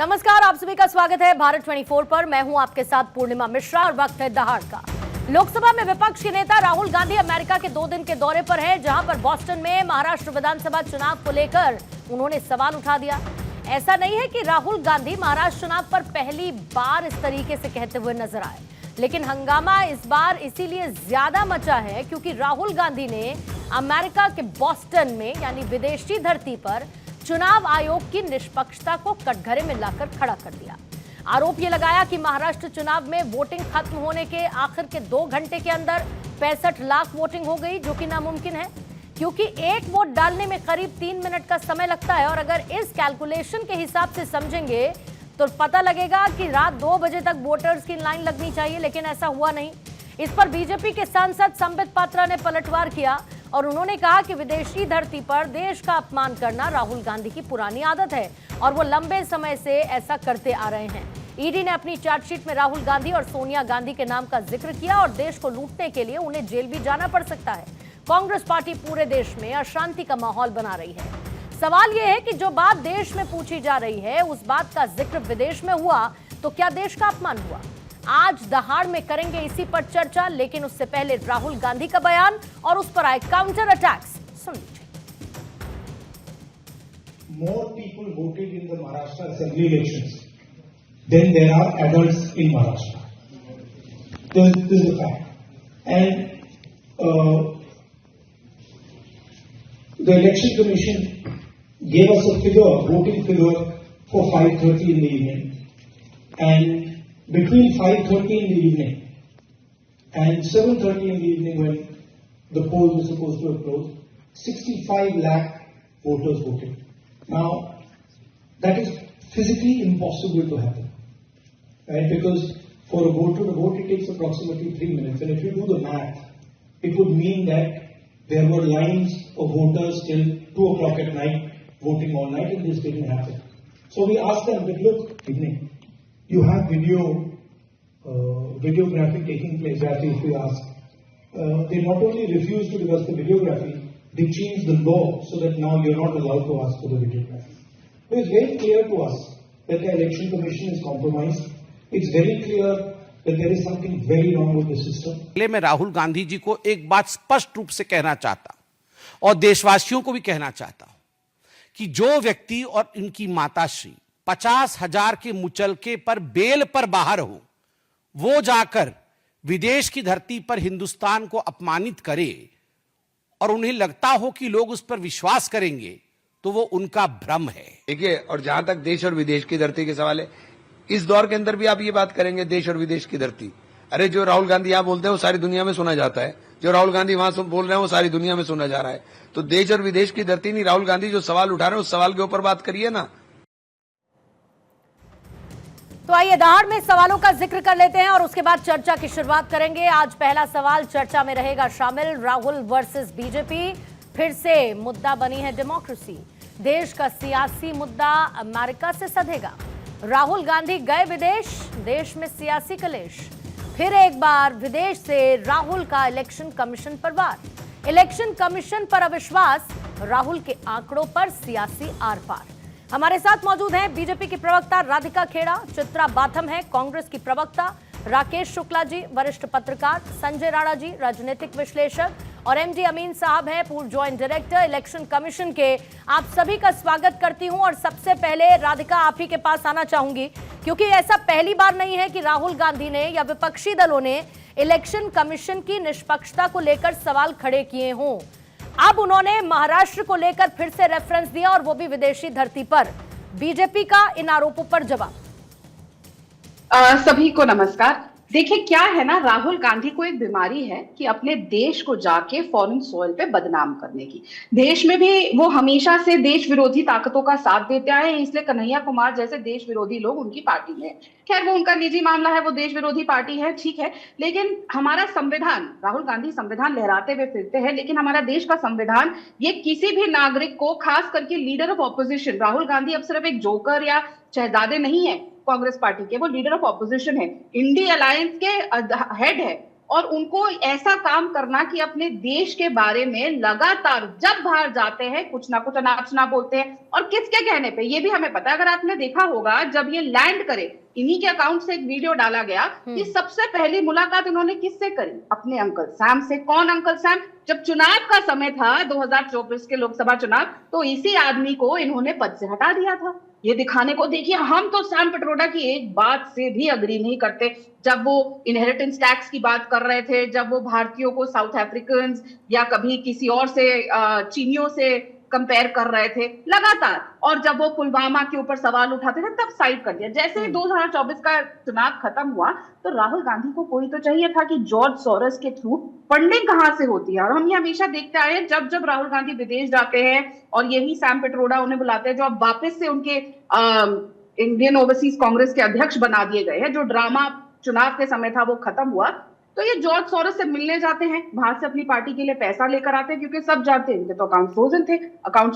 नमस्कार, आप सभी का स्वागत है भारत 24 पर। मैं हूं आपके साथ पूर्णिमा मिश्रा और वक्त है दहाड़ का। लोकसभा में विपक्ष के नेता राहुल गांधी अमेरिका के 2 दिन के दौरे पर हैं, जहां पर बॉस्टन में महाराष्ट्र विधानसभा चुनाव को लेकर उन्होंने सवाल उठा दिया। ऐसा नहीं है कि राहुल गांधी महाराष्ट्र चुनाव पर पहली बार इस तरीके से कहते हुए नजर आए, लेकिन हंगामा इस बार इसीलिए ज्यादा मचा है क्योंकि राहुल गांधी ने अमेरिका के बॉस्टन में यानी विदेशी धरती पर चुनाव आयोग की निष्पक्षता को कटघरे में लाकर खड़ा कर दिया। आरोप यह लगाया कि महाराष्ट्र चुनाव में वोटिंग खत्म होने के आखिर के 2 घंटे के अंदर 65 लाख वोटिंग हो गई, जो कि नामुमकिन है क्योंकि एक वोट डालने में करीब 3 मिनट का समय लगता है। और अगर इस कैलकुलेशन के हिसाब से समझेंगे तो पता लगेगा कि रात 2 बजे तक वोटर्स की लाइन लगनी चाहिए, लेकिन ऐसा हुआ नहीं। इस पर बीजेपी के सांसद संबित पात्रा ने पलटवार किया और उन्होंने कहा कि विदेशी धरती पर देश का अपमान करना राहुल गांधी की पुरानी आदत है और वो लंबे समय से ऐसा करते आ रहे हैं। ईडी ने अपनी चार्जशीट में राहुल गांधी और सोनिया गांधी के नाम का जिक्र किया और देश को लूटने के लिए उन्हें जेल भी जाना पड़ सकता है। कांग्रेस पार्टी पूरे देश में अशांति का माहौल बना रही है। सवाल यह है कि जो बात देश में पूछी जा रही है उस बात का जिक्र विदेश में हुआ तो क्या देश का अपमान हुआ? आज दहाड़ में करेंगे इसी पर चर्चा, लेकिन उससे पहले राहुल गांधी का बयान और उस पर आए काउंटर अटैक्स सुन लीजिए। More people voted in the Maharashtra assembly elections than there are adults in Maharashtra. This is a fact. And the election commission gave us a figure, voting figure for 5:30 in the evening. And between 5:30 in the evening and 7:30 in the evening, when the polls were supposed to have closed, 65 lakh voters voted. Now, that is physically impossible to happen, right? Because for a voter to vote, it takes approximately 3 minutes. And if you do the math, it would mean that there were lines of voters till 2 o'clock at night voting all night, and this didn't happen. So we asked them, but look, evening, you have videography taking place, as if we ask. They not only refused to give us the videography, they changed the law so that now you're not allowed to ask for the videography. It is very clear to us that the election commission is compromised. It's very clear that there is something very wrong with the system. मैं राहुल गांधी जी को एक बात स्पष्ट रूप से कहना चाहता हूं और देशवासियों को भी कहना चाहता हूं कि जो व्यक्ति और इनकी माताश्री 50,000 के मुचलके पर बेल पर बाहर हो, वो जाकर विदेश की धरती पर हिंदुस्तान को अपमानित करे और उन्हें लगता हो कि लोग उस पर विश्वास करेंगे, तो वो उनका भ्रम है। देखिए, और जहां तक देश और विदेश की धरती के सवाल है, इस दौर के अंदर भी आप ये बात करेंगे देश और विदेश की धरती। अरे, जो राहुल गांधी यहां बोलते हैं वो सारी दुनिया में सुना जाता है, जो राहुल गांधी वहां बोल रहे हैं वो सारी दुनिया में सुना जा रहा है। तो देश और विदेश की धरती नहीं, राहुल गांधी जो सवाल उठा रहे हैं उस सवाल के ऊपर बात करिए ना। तो आइए दहाड़ में सवालों का जिक्र कर लेते हैं और उसके बाद चर्चा की शुरुआत करेंगे। आज पहला सवाल चर्चा में रहेगा शामिल, राहुल वर्सेस बीजेपी। फिर से मुद्दा बनी है डेमोक्रेसी। देश का सियासी मुद्दा अमेरिका से सधेगा। राहुल गांधी गए विदेश, देश में सियासी कलेश। फिर एक बार विदेश से राहुल का इलेक्शन कमीशन पर वार। इलेक्शन कमीशन पर अविश्वास, राहुल के आंकड़ों पर सियासी आर पार। हमारे साथ मौजूद हैं बीजेपी की प्रवक्ता राधिका खेड़ा, चित्रा बाथम है कांग्रेस की प्रवक्ता, राकेश शुक्ला जी वरिष्ठ पत्रकार, संजय राणा जी राजनीतिक विश्लेषक और एमडी अमीन साहब हैं पूर्व ज्वाइंट डायरेक्टर इलेक्शन कमीशन के। आप सभी का स्वागत करती हूं और सबसे पहले राधिका आप ही के पास आना चाहूंगी, क्योंकि ऐसा पहली बार नहीं है कि राहुल गांधी ने या विपक्षी दलों ने इलेक्शन कमीशन की निष्पक्षता को लेकर सवाल खड़े किए हों। अब उन्होंने महाराष्ट्र को लेकर फिर से रेफरेंस दिया और वो भी विदेशी धरती पर। बीजेपी का इन आरोपों पर जवाब। सभी को नमस्कार। देखिए, क्या है ना, राहुल गांधी को एक बीमारी है कि अपने देश को जाके फॉरेन सॉइल पे बदनाम करने की। देश में भी वो हमेशा से देश विरोधी ताकतों का साथ देते आए हैं, इसलिए कन्हैया कुमार जैसे देश विरोधी लोग उनकी पार्टी में। खैर, वो उनका निजी मामला है, वो देश विरोधी पार्टी है, ठीक है। लेकिन हमारा संविधान, राहुल गांधी संविधान लहराते हुए फिरते हैं, लेकिन हमारा देश का संविधान ये किसी भी नागरिक को, खास करके leader of opposition, Rahul Gandhi अब सिर्फ एक जोकर या शहजादे नहीं है कांग्रेस पार्टी के, वो लीडर ऑफ ऑपोजिशन है, इंडी अलायंस के हेड है और उनको ऐसा काम करना कि अपने देश के बारे में लगातार जब बाहर जाते हैं कुछ ना कुछ अनाप बोलते हैं। और किसके कहने पे, ये भी हमें पता है, अगर आपने देखा होगा जब ये लैंड करे, इन्हीं के अकाउंट से एक वीडियो डाला गया कि सबसे पहली मुलाकात उन्होंने किससे करी, अपने अंकल सैम से। कौन अंकल सैम? जब चुनाव का समय था 2024 के लोकसभा चुनाव, तो इसी आदमी को इन्होंने पद से हटा दिया था, ये दिखाने को। देखिए, हम तो सैम पिट्रोडा की एक बात से भी अग्री नहीं करते। जब वो इनहेरिटेंस टैक्स की बात कर रहे थे, जब वो भारतीयों को साउथ अफ्रीकन या कभी किसी और से चीनियों से कंपेयर कर रहे थे लगातार, और जब वो पुलवामा के ऊपर सवाल उठाते थे तब साइड कर दिया। जैसे ही 2024 का चुनाव खत्म हुआ तो राहुल गांधी को कोई तो चाहिए था कि जॉर्ज सोरोस के थ्रू फंडिंग कहां से होती है। और हम ये हमेशा देखते आए हैं, जब जब राहुल गांधी विदेश जाते हैं और यही सैम पिट्रोडा उन्हें बुलाते हैं, जो अब वापस से उनके इंडियन ओवरसीज कांग्रेस के अध्यक्ष बना दिए गए हैं, जो ड्रामा चुनाव के समय था वो खत्म हुआ, तो ये जॉर्ज सोरोस से मिलने जाते हैं, वहां से अपनी पार्टी के लिए पैसा लेकर आते हैं, क्योंकि सब जानते हैं इनके तो अकाउंट्स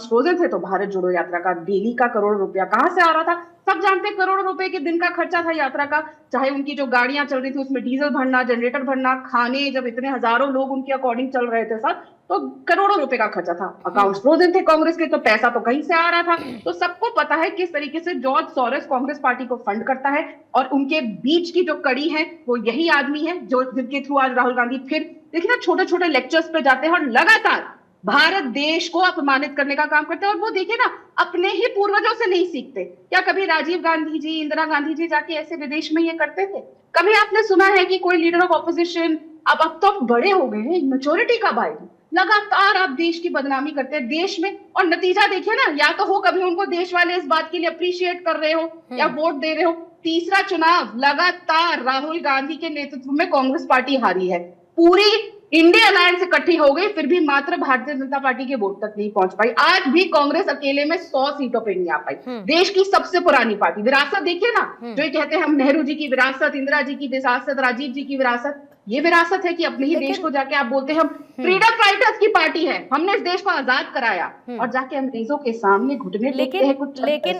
फ्रोजन थे। तो भारत जोड़ो यात्रा का डेली का करोड़ रुपया कहां से आ रहा था? सब जानते हैं, करोड़ों रुपए के दिन का खर्चा था यात्रा का। चाहे उनकी जो गाड़ियां चल रही थी उसमें डीजल भरना, जनरेटर भरना, खाने, जब इतने हजारों लोग उनके अकॉर्डिंग चल रहे थे सर, तो करोड़ों रुपए का खर्चा था। अकाउंट्स फ्रोजन थे कांग्रेस के, तो पैसा तो कहीं से आ रहा था। तो सबको पता है किस तरीके से जॉर्ज सोरोस कांग्रेस पार्टी को फंड करता है, और उनके बीच की जो कड़ी है वो यही आदमी है जो जिनके थ्रू आज राहुल गांधी फिर देखिए ना छोटे छोटे लेक्चर्स पे जाते हैं और लगातार भारत देश को अपमानित करने का काम करते हैं। और वो देखिए ना, अपने ही पूर्वजों से नहीं सीखते। क्या कभी राजीव गांधी जी, इंदिरा गांधी जी जाके ऐसे विदेश में ये करते थे? कभी आपने सुना है कि कोई लीडर ऑफ ऑपोजिशन, अब तो बड़े हो गए हैं, मैच्योरिटी कब आएगी, लगातार आप देश की बदनामी करते हैं देश में, और नतीजा देखिए ना, या तो हो कभी उनको देश वाले इस बात के लिए अप्रिशिएट कर रहे हो या वोट दे रहे हो। तीसरा चुनाव लगातार राहुल गांधी के नेतृत्व में कांग्रेस पार्टी हारी है। पूरी इंडिया अलायंस इकट्ठी हो गई, फिर भी मात्र भारतीय जनता पार्टी के वोट तक नहीं पहुंच पाई। आज भी कांग्रेस अकेले में 100 सीटों पे नहीं आ पाई। देश की सबसे पुरानी पार्टी, विरासत देखिए ना, जो ये कहते हैं हम नेहरू जी की विरासत, इंदिरा जी की विरासत, राजीव जी की विरासत, ये विरासत है कि अपने ही देश को जाके आप बोलते हैं हम फ्रीडम फाइटर्स की पार्टी है, हमने इस देश को आजाद कराया, और जाके अंग्रेजों के सामने घुटने टेकते हैं कुछ। लेकिन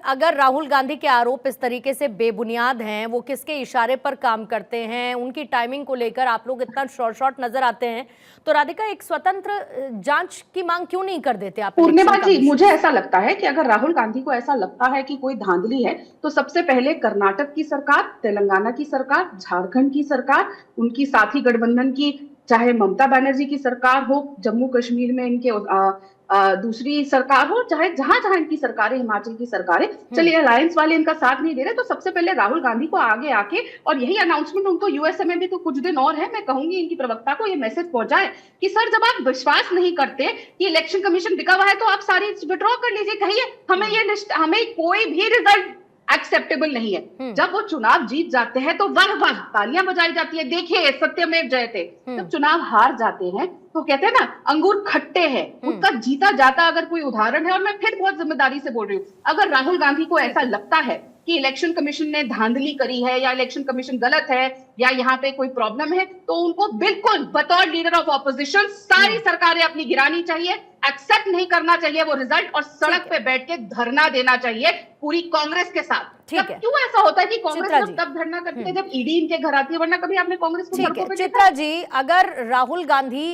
अगर राहुल गांधी के आरोप इस तरीके से बेबुनियाद हैं, वो किसके इशारे पर काम करते हैं, उनकी टाइमिंग को लेकर आप लोग इतना शॉर्ट नजर आते हैं, तो राधिका एक स्वतंत्र जांच की मांग क्यों नहीं कर देते आप? पूर्णिमा जी, मुझे ऐसा लगता है कि अगर राहुल गांधी को ऐसा लगता है कि कोई धांधली है, तो सबसे पहले कर्नाटक की सरकार, तेलंगाना की सरकार, झारखंड की सरकार, उनकी साथी गठबंधन की, चाहे ममता बनर्जी की सरकार हो, जम्मू कश्मीर में इनके दूसरी सरकार हो, चाहे जहां जहां इनकी सरकारें, हिमाचल की सरकारें, चलिए अलायंस वाले इनका साथ नहीं दे रहे, तो सबसे पहले राहुल गांधी को आगे आके, और यही अनाउंसमेंट उनको यूएसए में भी तो कुछ दिन और है, मैं कहूंगी इनकी प्रवक्ता को ये मैसेज पहुंचाए कि सर, जब आप विश्वास नहीं करते कि इलेक्शन कमीशन बिका हुआ है, तो आप सारी विड्रॉ कर लीजिए, कहिए हमें कोई भी रिजल्ट एक्सेप्टेबल नहीं है। जब वो चुनाव जीत जाते हैं तो वाह वाह तालियां बजाई जाती है, देखिए सत्यमेव जयते। जब चुनाव हार जाते हैं तो कहते हैं ना, अंगूर खट्टे हैं, उसका जीता जाता अगर कोई उदाहरण है। और मैं फिर बहुत जिम्मेदारी से बोल रही हूँ, अगर राहुल गांधी को ऐसा लगता है कि इलेक्शन कमीशन ने धांधली करी है, या इलेक्शन कमीशन गलत है, या यहाँ पे कोई प्रॉब्लम है, तो उनको बिल्कुल बतौर लीडर ऑफ ऑपोजिशन सारी सरकारें अपनी गिरानी चाहिए, एक्सेप्ट नहीं करना चाहिए वो रिजल्ट, और सड़क पे बैठ के धरना देना चाहिए पूरी कांग्रेस के साथ। क्यों ऐसा होता है कि कांग्रेस तब धरना करती है जब ईडी इनके घर आती है, वरना कभी आपने कांग्रेस को सड़कों पे? चित्रा जी, अगर राहुल गांधी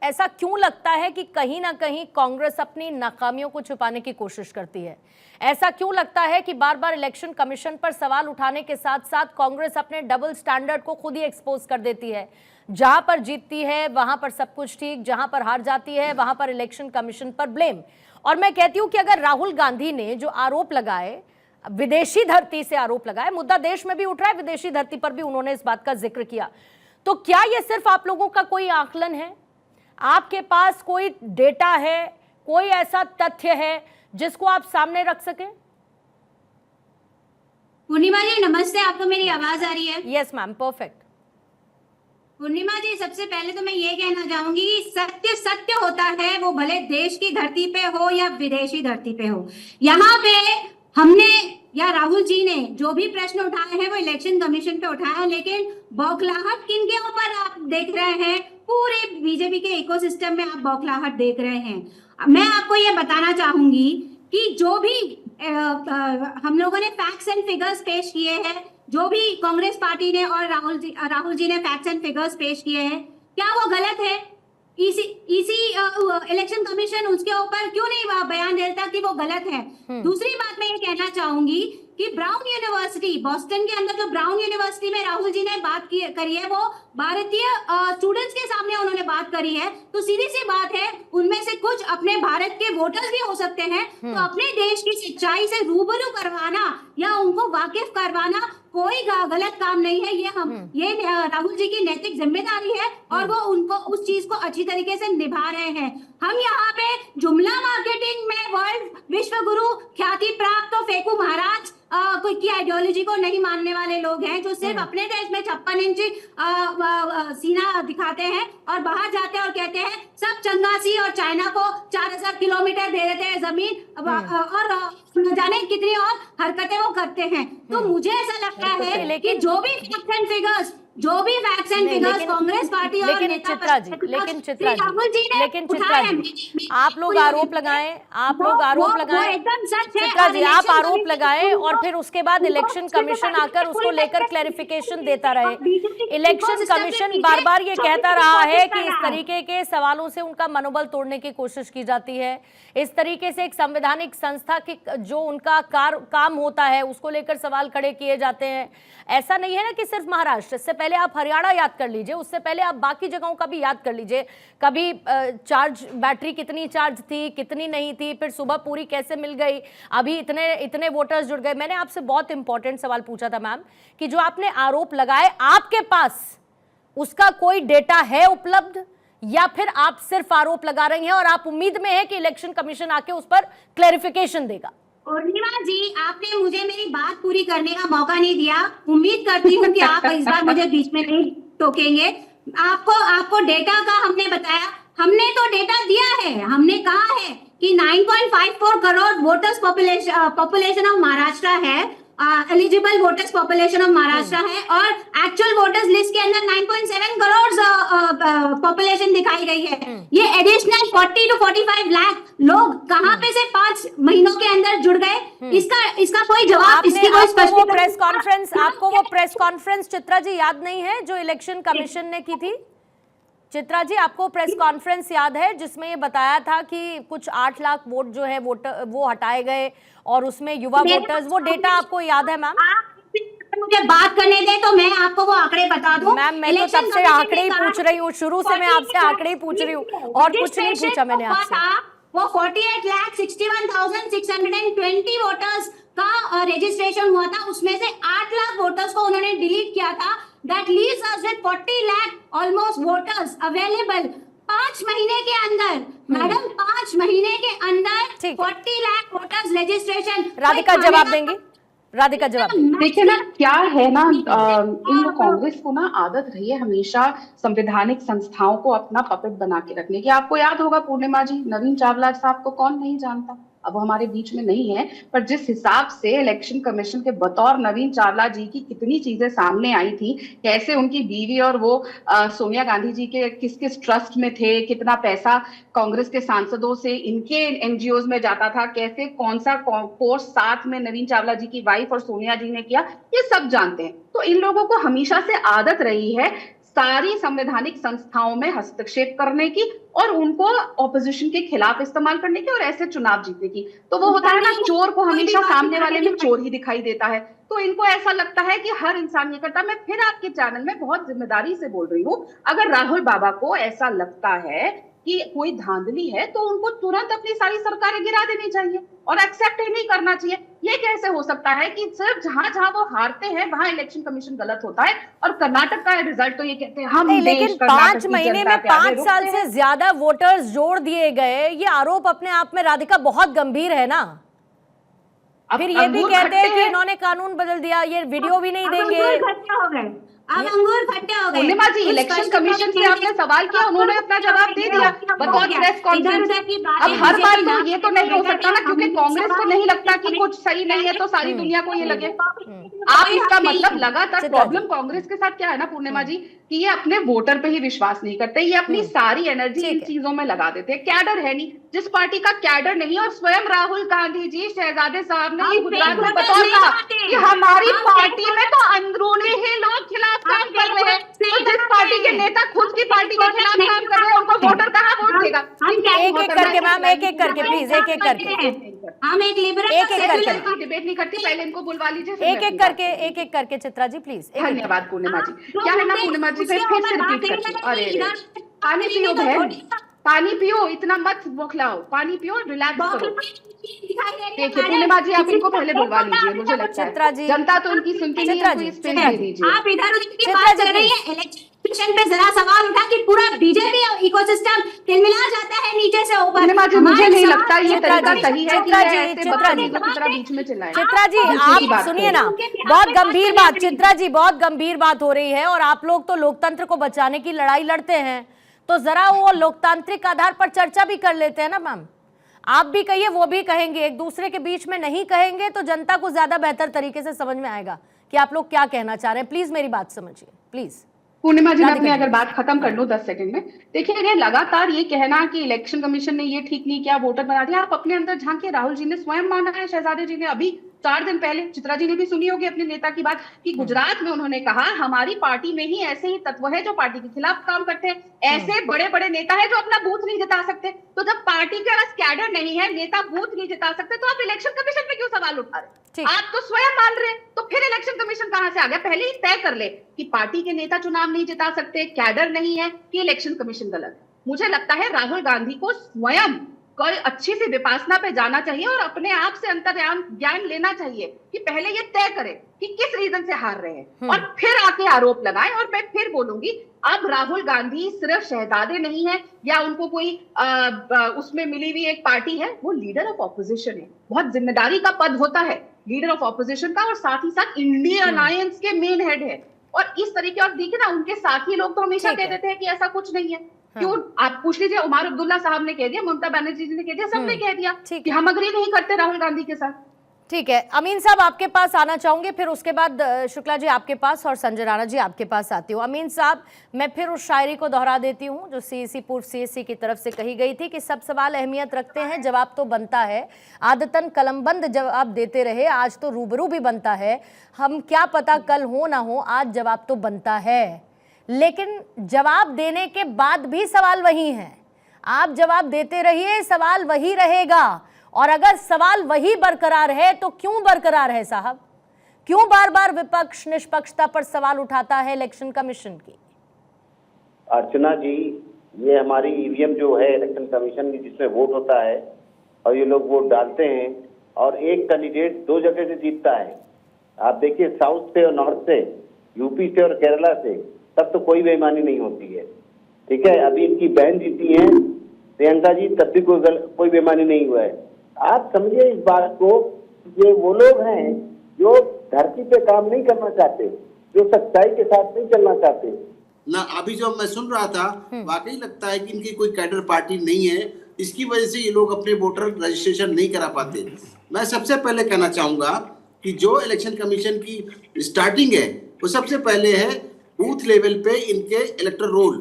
ऐसा क्यों लगता है कि कहीं ना कहीं कांग्रेस अपनी नाकामियों को छुपाने की कोशिश करती है? ऐसा क्यों लगता है कि बार बार इलेक्शन कमीशन पर सवाल उठाने के साथ साथ कांग्रेस अपने डबल स्टैंडर्ड को खुद ही एक्सपोज कर देती है? जहां पर जीतती है वहां पर सब कुछ ठीक, जहां पर हार जाती है वहां पर इलेक्शन कमीशन पर ब्लेम। और मैं कहती हूं कि अगर राहुल गांधी ने जो आरोप लगाए, विदेशी धरती से आरोप लगाए, मुद्दा देश में भी उठ रहा है, विदेशी धरती पर भी उन्होंने इस बात का जिक्र किया, तो क्या यह सिर्फ आप लोगों का कोई आकलन है? आपके पास कोई डेटा है, कोई ऐसा तथ्य है जिसको आप सामने रख सकें? पूर्णिमा जी नमस्ते, आपको मेरी आवाज आ रही है? Yes ma'am, perfect. Purnima ji, सबसे पहले तो मैं ये कहना चाहूंगी कि सत्य सत्य होता है, वो भले देश की धरती पे हो या विदेशी धरती पे हो। यहाँ पे हमने या राहुल जी ने जो भी प्रश्न उठाए हैं वो इलेक्शन कमीशन पे उठाए हैं, लेकिन बौखलाहट किनके ऊपर आप देख रहे हैं? पूरे बीजेपी के इकोसिस्टम में आप बौखलाहट देख रहे हैं। मैं आपको ये बताना चाहूंगी कि जो भी हम लोगों ने फैक्ट्स एंड फिगर्स पेश किए हैं, जो भी कांग्रेस पार्टी ने और राहुल जी ने फैक्ट्स एंड फिगर्स पेश किए हैं, क्या वो गलत है? इलेक्शन कमीशन उसके ऊपर क्यों नहीं बयान देता कि वो गलत है? दूसरी बात मैं ये कहना चाहूंगी कि ब्राउन यूनिवर्सिटी, बॉस्टन के अंदर जो ब्राउन यूनिवर्सिटी में राहुल जी ने बात करी है, वो भारतीय स्टूडेंट्स के सामने उन्होंने बात करी है। तो सीधी सी बात है, उनमें से कुछ अपने भारत के वोटर्स भी हो सकते हैं, तो अपने देश की सच्चाई से रूबरू करवाना या उनको वाकिफ करवाना कोई गलत काम नहीं है। ये राहुल जी की नैतिक जिम्मेदारी है और वो उनको उस चीज को अच्छी तरीके से निभा रहे हैं। हम यहाँ पे जुमला मार्केटिंग में वर्ल्ड विश्व गुरु ख्याति प्राप्त तो फेकू महाराज कोई की आइडियोलॉजी को नहीं मानने वाले लोग हैं, जो सिर्फ अपने देश में 56 इंच सीना दिखाते हैं और बाहर जाते हैं और कहते हैं सब चंगासी और चाइना को 4000 किलोमीटर दे देते हैं जमीन और न जाने कितनी और हरकतें वो करते हैं। तो मुझे ऐसा लगता है कि जो भी facts and figures Congress party और लेकिन चित्रा जी, आप लोग आरोप लगाएं, चित्रा जी आप आरोप लगाएं और फिर उसके बाद इलेक्शन कमीशन आकर उसको लेकर क्लैरिफिकेशन देता रहे। इलेक्शन कमीशन बार बार ये कहता रहा है कि इस तरीके के सवालों से उनका मनोबल तोड़ने की कोशिश की जाती है, इस तरीके से एक संवैधानिक संस्था की जो उनका काम होता है उसको लेकर सवाल खड़े किए जाते हैं। ऐसा नहीं है ना कि सिर्फ महाराष्ट्र, इससे पहले आप हरियाणा याद कर लीजिए, उससे पहले आप बाकी जगहों का भी याद कर लीजिए। कभी बैटरी कितनी चार्ज थी, कितनी नहीं थी, फिर सुबह पूरी कैसे मिल गई, अभी इतने वोटर्स जुड़ गए। मैंने आपसे बहुत इंपॉर्टेंट सवाल पूछा था मैम कि जो आपने आरोप लगाए आपके पास उसका कोई डेटा है उपलब्ध, या फिर आप सिर्फ आरोप लगा रही हैं और आप उम्मीद में है कि इलेक्शन कमीशन आके उस पर क्लैरिफिकेशन देगा? पूर्णिमा जी, आपने मुझे मेरी बात पूरी करने का मौका नहीं दिया। उम्मीद करती हूँ कि आप इस बार मुझे बीच में नहीं टोकेंगे। आपको डेटा का हमने बताया, हमने तो डेटा दिया है। हमने कहा है कि 9.54 crore voters population of Maharashtra है, eligible voters population of Maharashtra है, और एक्चुअल वोटर्स लिस्ट के अंदर 9.7 करोड़ पॉपुलेशन दिखाई गई है। ये एडिशनल 40 to 45 लाख लोग कहां पे से 5 महीनों के अंदर जुड़ गए? इसका कोई जवाब, इसकी कोई स्पष्टीकरण? आपको वो प्रेस कॉन्फ्रेंस चित्रा जी याद नहीं है जो इलेक्शन कमीशन ने की थी? चित्रा जी, आपको प्रेस कॉन्फ्रेंस याद है जिसमें ये बताया था कि कुछ 8 लाख वोट जो है वो हटाए गए और उसमें युवा वोटर्स, वो डेटा आपको याद है मैम? मुझे बात करने दे तो मैं आपको वो आंकड़े बता दूं। मैम मैं तो तब से आंकड़े ही पूछ रही हूँ, शुरू से मैं आपसे आंकड़े ही पूछ रही हूँ और कुछ नहीं पूछा मैंने आपसे। वो 48,61,620 वोटर्स का रजिस्ट्रेशन हुआ था, उसमें से 8 लाख वोटर्स को उन्होंने डिलीट किया था। That leaves us with 40 lakh almost voters available 5 महीने के अंदर। मैडम 5 महीने के अंदर 40 लाख वोटर्स रजिस्ट्रेशन। राधिका जवाब देंगी? राधिका जवाब देखिए ना, क्या है ना, इन कांग्रेस को ना आदत रही है हमेशा संवैधानिक संस्थाओं को अपना पपेट बना के रखने की। आपको याद होगा पूर्णिमा जी, नवीन चावला साहब को कौन नहीं जानता, अब हमारे बीच में नहीं है, पर जिस हिसाब से इलेक्शन कमीशन के बतौर नवीन चावला जी की कितनी चीजें सामने आई थी, कैसे उनकी बीवी और वो सोनिया गांधी जी के किस किस ट्रस्ट में थे, कितना पैसा कांग्रेस के सांसदों से इनके एनजीओ में जाता था, कैसे कौन सा कोर्स साथ में नवीन चावला जी की वाइफ और सोनिया जी ने किया, ये सब जानते हैं। तो इन लोगों को हमेशा से आदत रही है सारी संवैधानिक संस्थाओं में हस्तक्षेप करने की और उनको ऑपोजिशन के खिलाफ इस्तेमाल करने की और ऐसे चुनाव जीतने की। तो वो होता है ना, चोर को हमेशा सामने वाले में चोर ही दिखाई देता है। तो इनको ऐसा लगता है कि हर इंसान ये करता। मैं फिर आपके चैनल में बहुत जिम्मेदारी से बोल रही हूँ, अगर राहुल बाबा को ऐसा लगता है कि कोई धांधली है तो उनको तुरंत अपनी सारी सरकारें गिरा देनी चाहिए और एक्सेप्ट ही नहीं करना चाहिए। ये कैसे हो सकता है कि सिर्फ जहां जहां वो हारते हैं वहां इलेक्शन कमीशन गलत होता है, और कर्नाटक का रिजल्ट तो ये कहते हैं हम लेकिन 5 महीने में 5 साल से ज्यादा वोटर्स जोड़ दिए गए, ये आरोप अपने आप में राधिका बहुत गंभीर है ना। फिर ये भी कहते हैं कि इन्होंने कानून बदल दिया, ये वीडियो भी नहीं देंगे। अब अंगूर खट्टे हो गए। पूर्णिमा जी, इलेक्शन कमीशन से आपने सवाल किया, उन्होंने अपना जवाब दे दिया बतौर प्रेस कॉन्फ्रेंस। अब हर बार तो ये तो नहीं हो सकता ना, क्योंकि कांग्रेस को नहीं लगता कि कुछ सही नहीं है तो सारी दुनिया को ये लगे। आप इसका मतलब लगातार प्रॉब्लम कांग्रेस के साथ क्या है ना पूर्णिमा जी, कि ये अपने वोटर पे ही विश्वास नहीं करते, ये अपनी सारी एनर्जी इन चीजों में लगा देते हैं। कैडर है नहीं, जिस पार्टी का कैडर नहीं, और स्वयं राहुल गांधी जी, शहजादे साहब ने ये गुजरात में बतौर कहा कि हमारी पार्टी में तो अंदरूनी ही लोग खिलाफ काम कर रहे हैं। तो जिस पार्टी के नेता खुद की पार्टी के खिलाफ काम कर रहे हैं, उनको वोटर कहाँ वोट देगा? एक एक करके मैम, एक एक करके प्लीज, एक एक करके, हम एक लिबरल एक एक करके डिबेट नहीं करती, पहले इनको बुलवा लीजिए, एक एक करके चित्रा जी प्लीज। धन्यवाद पूर्णिमा जी। क्या है ना पूर्णिमा जी, फिर से रिपीट करती हूँ। अरे पानी पियो बहन, पानी पियो, इतना मत बौखलाओ, पानी पियो, रिलैक्स करो। देखिए पूर्णिमा जी, आप इनको पहले बुलवा लीजिए, मुझे लगता है जनता तो उनकी सुनती नहीं है, कोई स्पेस दे दीजिए। आप इधर उधर की बात कर रही है, इलेक्शन पे जरा सवाल उठा कि पूरा बीजेपी इकोसिस्टम तिलमिला जाता है नीचे से ऊपर। पूर्णिमा जी, मुझे नहीं लगता ये तरीका सही है कि ऐसे बदतमीजों की तरह बीच में चिल्लाएं। चित्रा जी आप सुनिए ना, बहुत गंभीर बात, चित्रा जी बहुत गंभीर बात हो रही है, और आप लोग तो लोकतंत्र को बचाने की लड़ाई लड़ते हैं, तो जरा वो लोकतांत्रिक आधार पर चर्चा भी कर लेते हैं ना मैम। आप भी कहिए, वो भी कहेंगे, एक दूसरे के बीच में नहीं कहेंगे तो जनता को ज्यादा बेहतर तरीके से समझ में आएगा कि आप लोग क्या कहना चाह रहे हैं। प्लीज मेरी बात समझिए प्लीज। पूर्णिमा जी, मैं अपनी अगर बात खत्म कर लूं 10 सेकंड में। देखिए, अगर लगातार ये कहना कि इलेक्शन कमीशन ने ये ठीक नहीं किया, वोटर बना दिया, आप अपने अंदर झांकिए। राहुल जी ने स्वयं माना है, शहजादे जी ने अभी 4 दिन पहले, चित्रा जी ने भी सुनी होगी अपने नेता की बात, कि गुजरात में उन्होंने कहा हमारी पार्टी में ही ऐसे ही तत्व है जो पार्टी के खिलाफ काम करते हैं, ऐसे बड़े बड़े नेता है जो अपना बूथ नहीं जिता सकते। तो जब पार्टी के पास कैडर नहीं है, नेता बूथ नहीं जिता सकते, तो आप इलेक्शन कमीशन पे क्यों सवाल उठा रहे? आप तो स्वयं मान रहे, तो फिर इलेक्शन कमीशन कहां से आ गया? पहले ही तय कर ले कि पार्टी के नेता चुनाव नहीं जिता सकते, कैडर नहीं है, कि इलेक्शन कमीशन गलत है। मुझे लगता है राहुल गांधी को स्वयं कोई अच्छी सी विपासना पे जाना चाहिए और अपने आप से अंतर्ज्ञान ज्ञान लेना चाहिए कि पहले ये तय करें कि किस रीजन से हार रहे हैं, और फिर आके आरोप लगाएं। और मैं फिर बोलूंगी, अब राहुल गांधी सिर्फ शहजादे नहीं है या उनको कोई उसमें मिली हुई एक पार्टी है, वो लीडर ऑफ ऑपोजिशन है। बहुत जिम्मेदारी का पद होता है लीडर ऑफ ऑपोजिशन का, और साथ ही साथ इंडिया अलायंस के मेन हेड है। और इस तरीके, और देखिए ना, उनके साथी लोग तो हमेशा कह देते हैं कि ऐसा कुछ नहीं है। क्यों? आप पूछ लीजिए, उमर अब्दुल्ला साहब ने कह दिया, ममता बनर्जी जी ने कह दिया, सबने कह दिया कि हम अग्री नहीं करते राहुल गांधी के साथ। ठीक है, अमीन साहब आपके पास आना चाहूंगे, फिर उसके बाद शुक्ला जी आपके पास, और संजय राणा जी आपके पास आती हूँ। अमीन साहब, मैं फिर उस शायरी को दोहरा देती हूँ जो सीएसी पूर्व सीएसी की तरफ से कही गई थी कि सब सवाल अहमियत रखते हैं, जवाब तो बनता है। आदतन कलमबंद जवाब देते रहे, आज तो रूबरू भी बनता है। हम क्या पता कल हो ना हो, आज जवाब तो बनता है। लेकिन जवाब देने के बाद भी सवाल वही है। आप जवाब देते रहिए, सवाल वही रहेगा। और अगर सवाल वही बरकरार है तो क्यों बरकरार है साहब? क्यों बार बार विपक्ष निष्पक्षता पर सवाल उठाता है इलेक्शन कमीशन की? अर्चना जी, ये हमारी ईवीएम जो है इलेक्शन कमीशन की, जिसमें वोट होता है और ये लोग वोट डालते हैं, और एक कैंडिडेट 2 जगह से जीतता है। आप देखिए, साउथ से और नॉर्थ से, यूपी से और केरला से, तब तो कोई बेईमानी नहीं होती है। ठीक है, अभी इनकी बहन जीती है प्रियंका जी, तब भी कोई बेईमानी नहीं हुआ है। आप समझिए इस बात को, ये वो लोग हैं जो धरती पे काम नहीं करना चाहते, जो सच्चाई के साथ नहीं चलना चाहते ना। अभी जो मैं सुन रहा था, वाकई लगता है कि इनकी कोई कैडर पार्टी नहीं है, इसकी वजह से ये लोग अपने वोटर रजिस्ट्रेशन नहीं करा पाते। मैं सबसे पहले कहना चाहूंगा कि जो इलेक्शन कमीशन की स्टार्टिंग है, वो सबसे पहले है बूथ लेवल पे इनके इलेक्टर रोल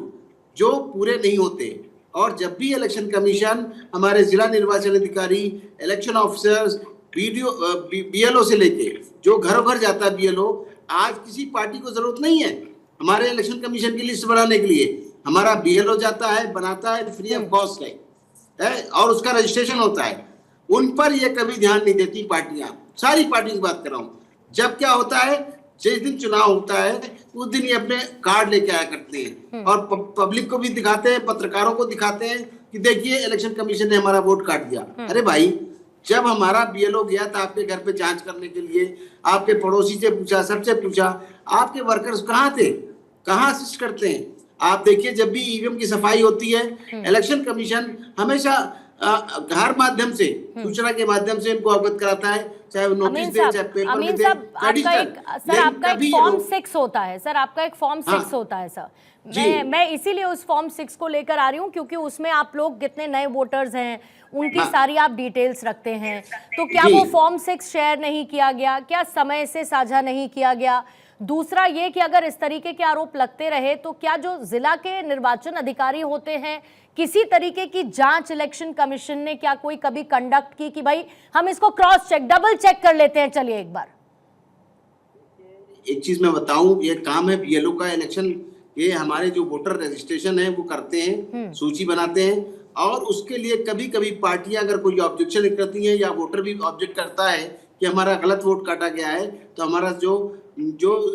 जो पूरे नहीं होते। और जब भी इलेक्शन कमीशन, हमारे जिला निर्वाचन अधिकारी, इलेक्शन ऑफिसर्स, बीएलओ से लेके जो घरों घर जाता है बीएलओ, आज किसी पार्टी को जरूरत नहीं है हमारे इलेक्शन कमीशन की लिस्ट बनाने के लिए। हमारा बीएलओ जाता है, बनाता है, फ्री ऑफ कॉस्ट है, और उसका रजिस्ट्रेशन होता है। उन पर ये कभी ध्यान नहीं देती पार्टियां, सारी पार्टी की बात कर रहा हूँ। जब क्या होता है, जिस दिन चुनाव होता है उस दिन ये अपने कार्ड लेके आया करते हैं, और पब्लिक को भी दिखाते हैं, पत्रकारों को दिखाते हैं कि देखिए इलेक्शन कमीशन ने हमारा वोट काट दिया। अरे भाई, जब हमारा बीएलओ गया था आपके घर पे जांच करने के लिए, आपके पड़ोसी से पूछा, सबसे पूछा, आपके वर्कर्स कहाँ थे, कहाँ असिस्ट करते हैं? आप देखिए, जब भी ईवीएम की सफाई होती है, इलेक्शन कमीशन हमेशा हर माध्यम से, सूचना के माध्यम से इनको अवगत कराता है, चाहे वो नोटिस अमीन दे, चाहे पेपर में अमीन दे, साहब, आपका एक सर आपका एक फॉर्म 6 होता है सर, आपका एक फॉर्म 6 होता है सर। मैं इसीलिए उस फॉर्म 6 को लेकर आ रही हूँ क्योंकि उसमें आप लोग कितने नए वोटर्स हैं उनकी सारी आप डिटेल्स रखते हैं, तो क्या वो फॉर्म 6 शेयर नहीं किया गया, क्या समय से साझा नहीं किया गया? दूसरा ये कि अगर इस तरीके के आरोप लगते रहे तो क्या जो जिला के निर्वाचन अधिकारी होते हैं किसी तरीके की जांच इलेक्शन कमीशन ने क्या कोई कभी कंडक्ट की कि भाई हम इसको क्रॉस चेक डबल चेक कर लेते हैं, चलिए एक बार? एक चीज मैं बताऊं, ये काम है बीएलओ का इलेक्शन, ये हमारे जो वोटर रजिस्ट्रेशन है वो करते हैं, सूची बनाते हैं, और उसके लिए कभी कभी पार्टियां अगर कोई ऑब्जेक्शन करती हैं या वोटर भी ऑब्जेक्ट करता है कि हमारा गलत वोट काटा गया है, तो हमारा जो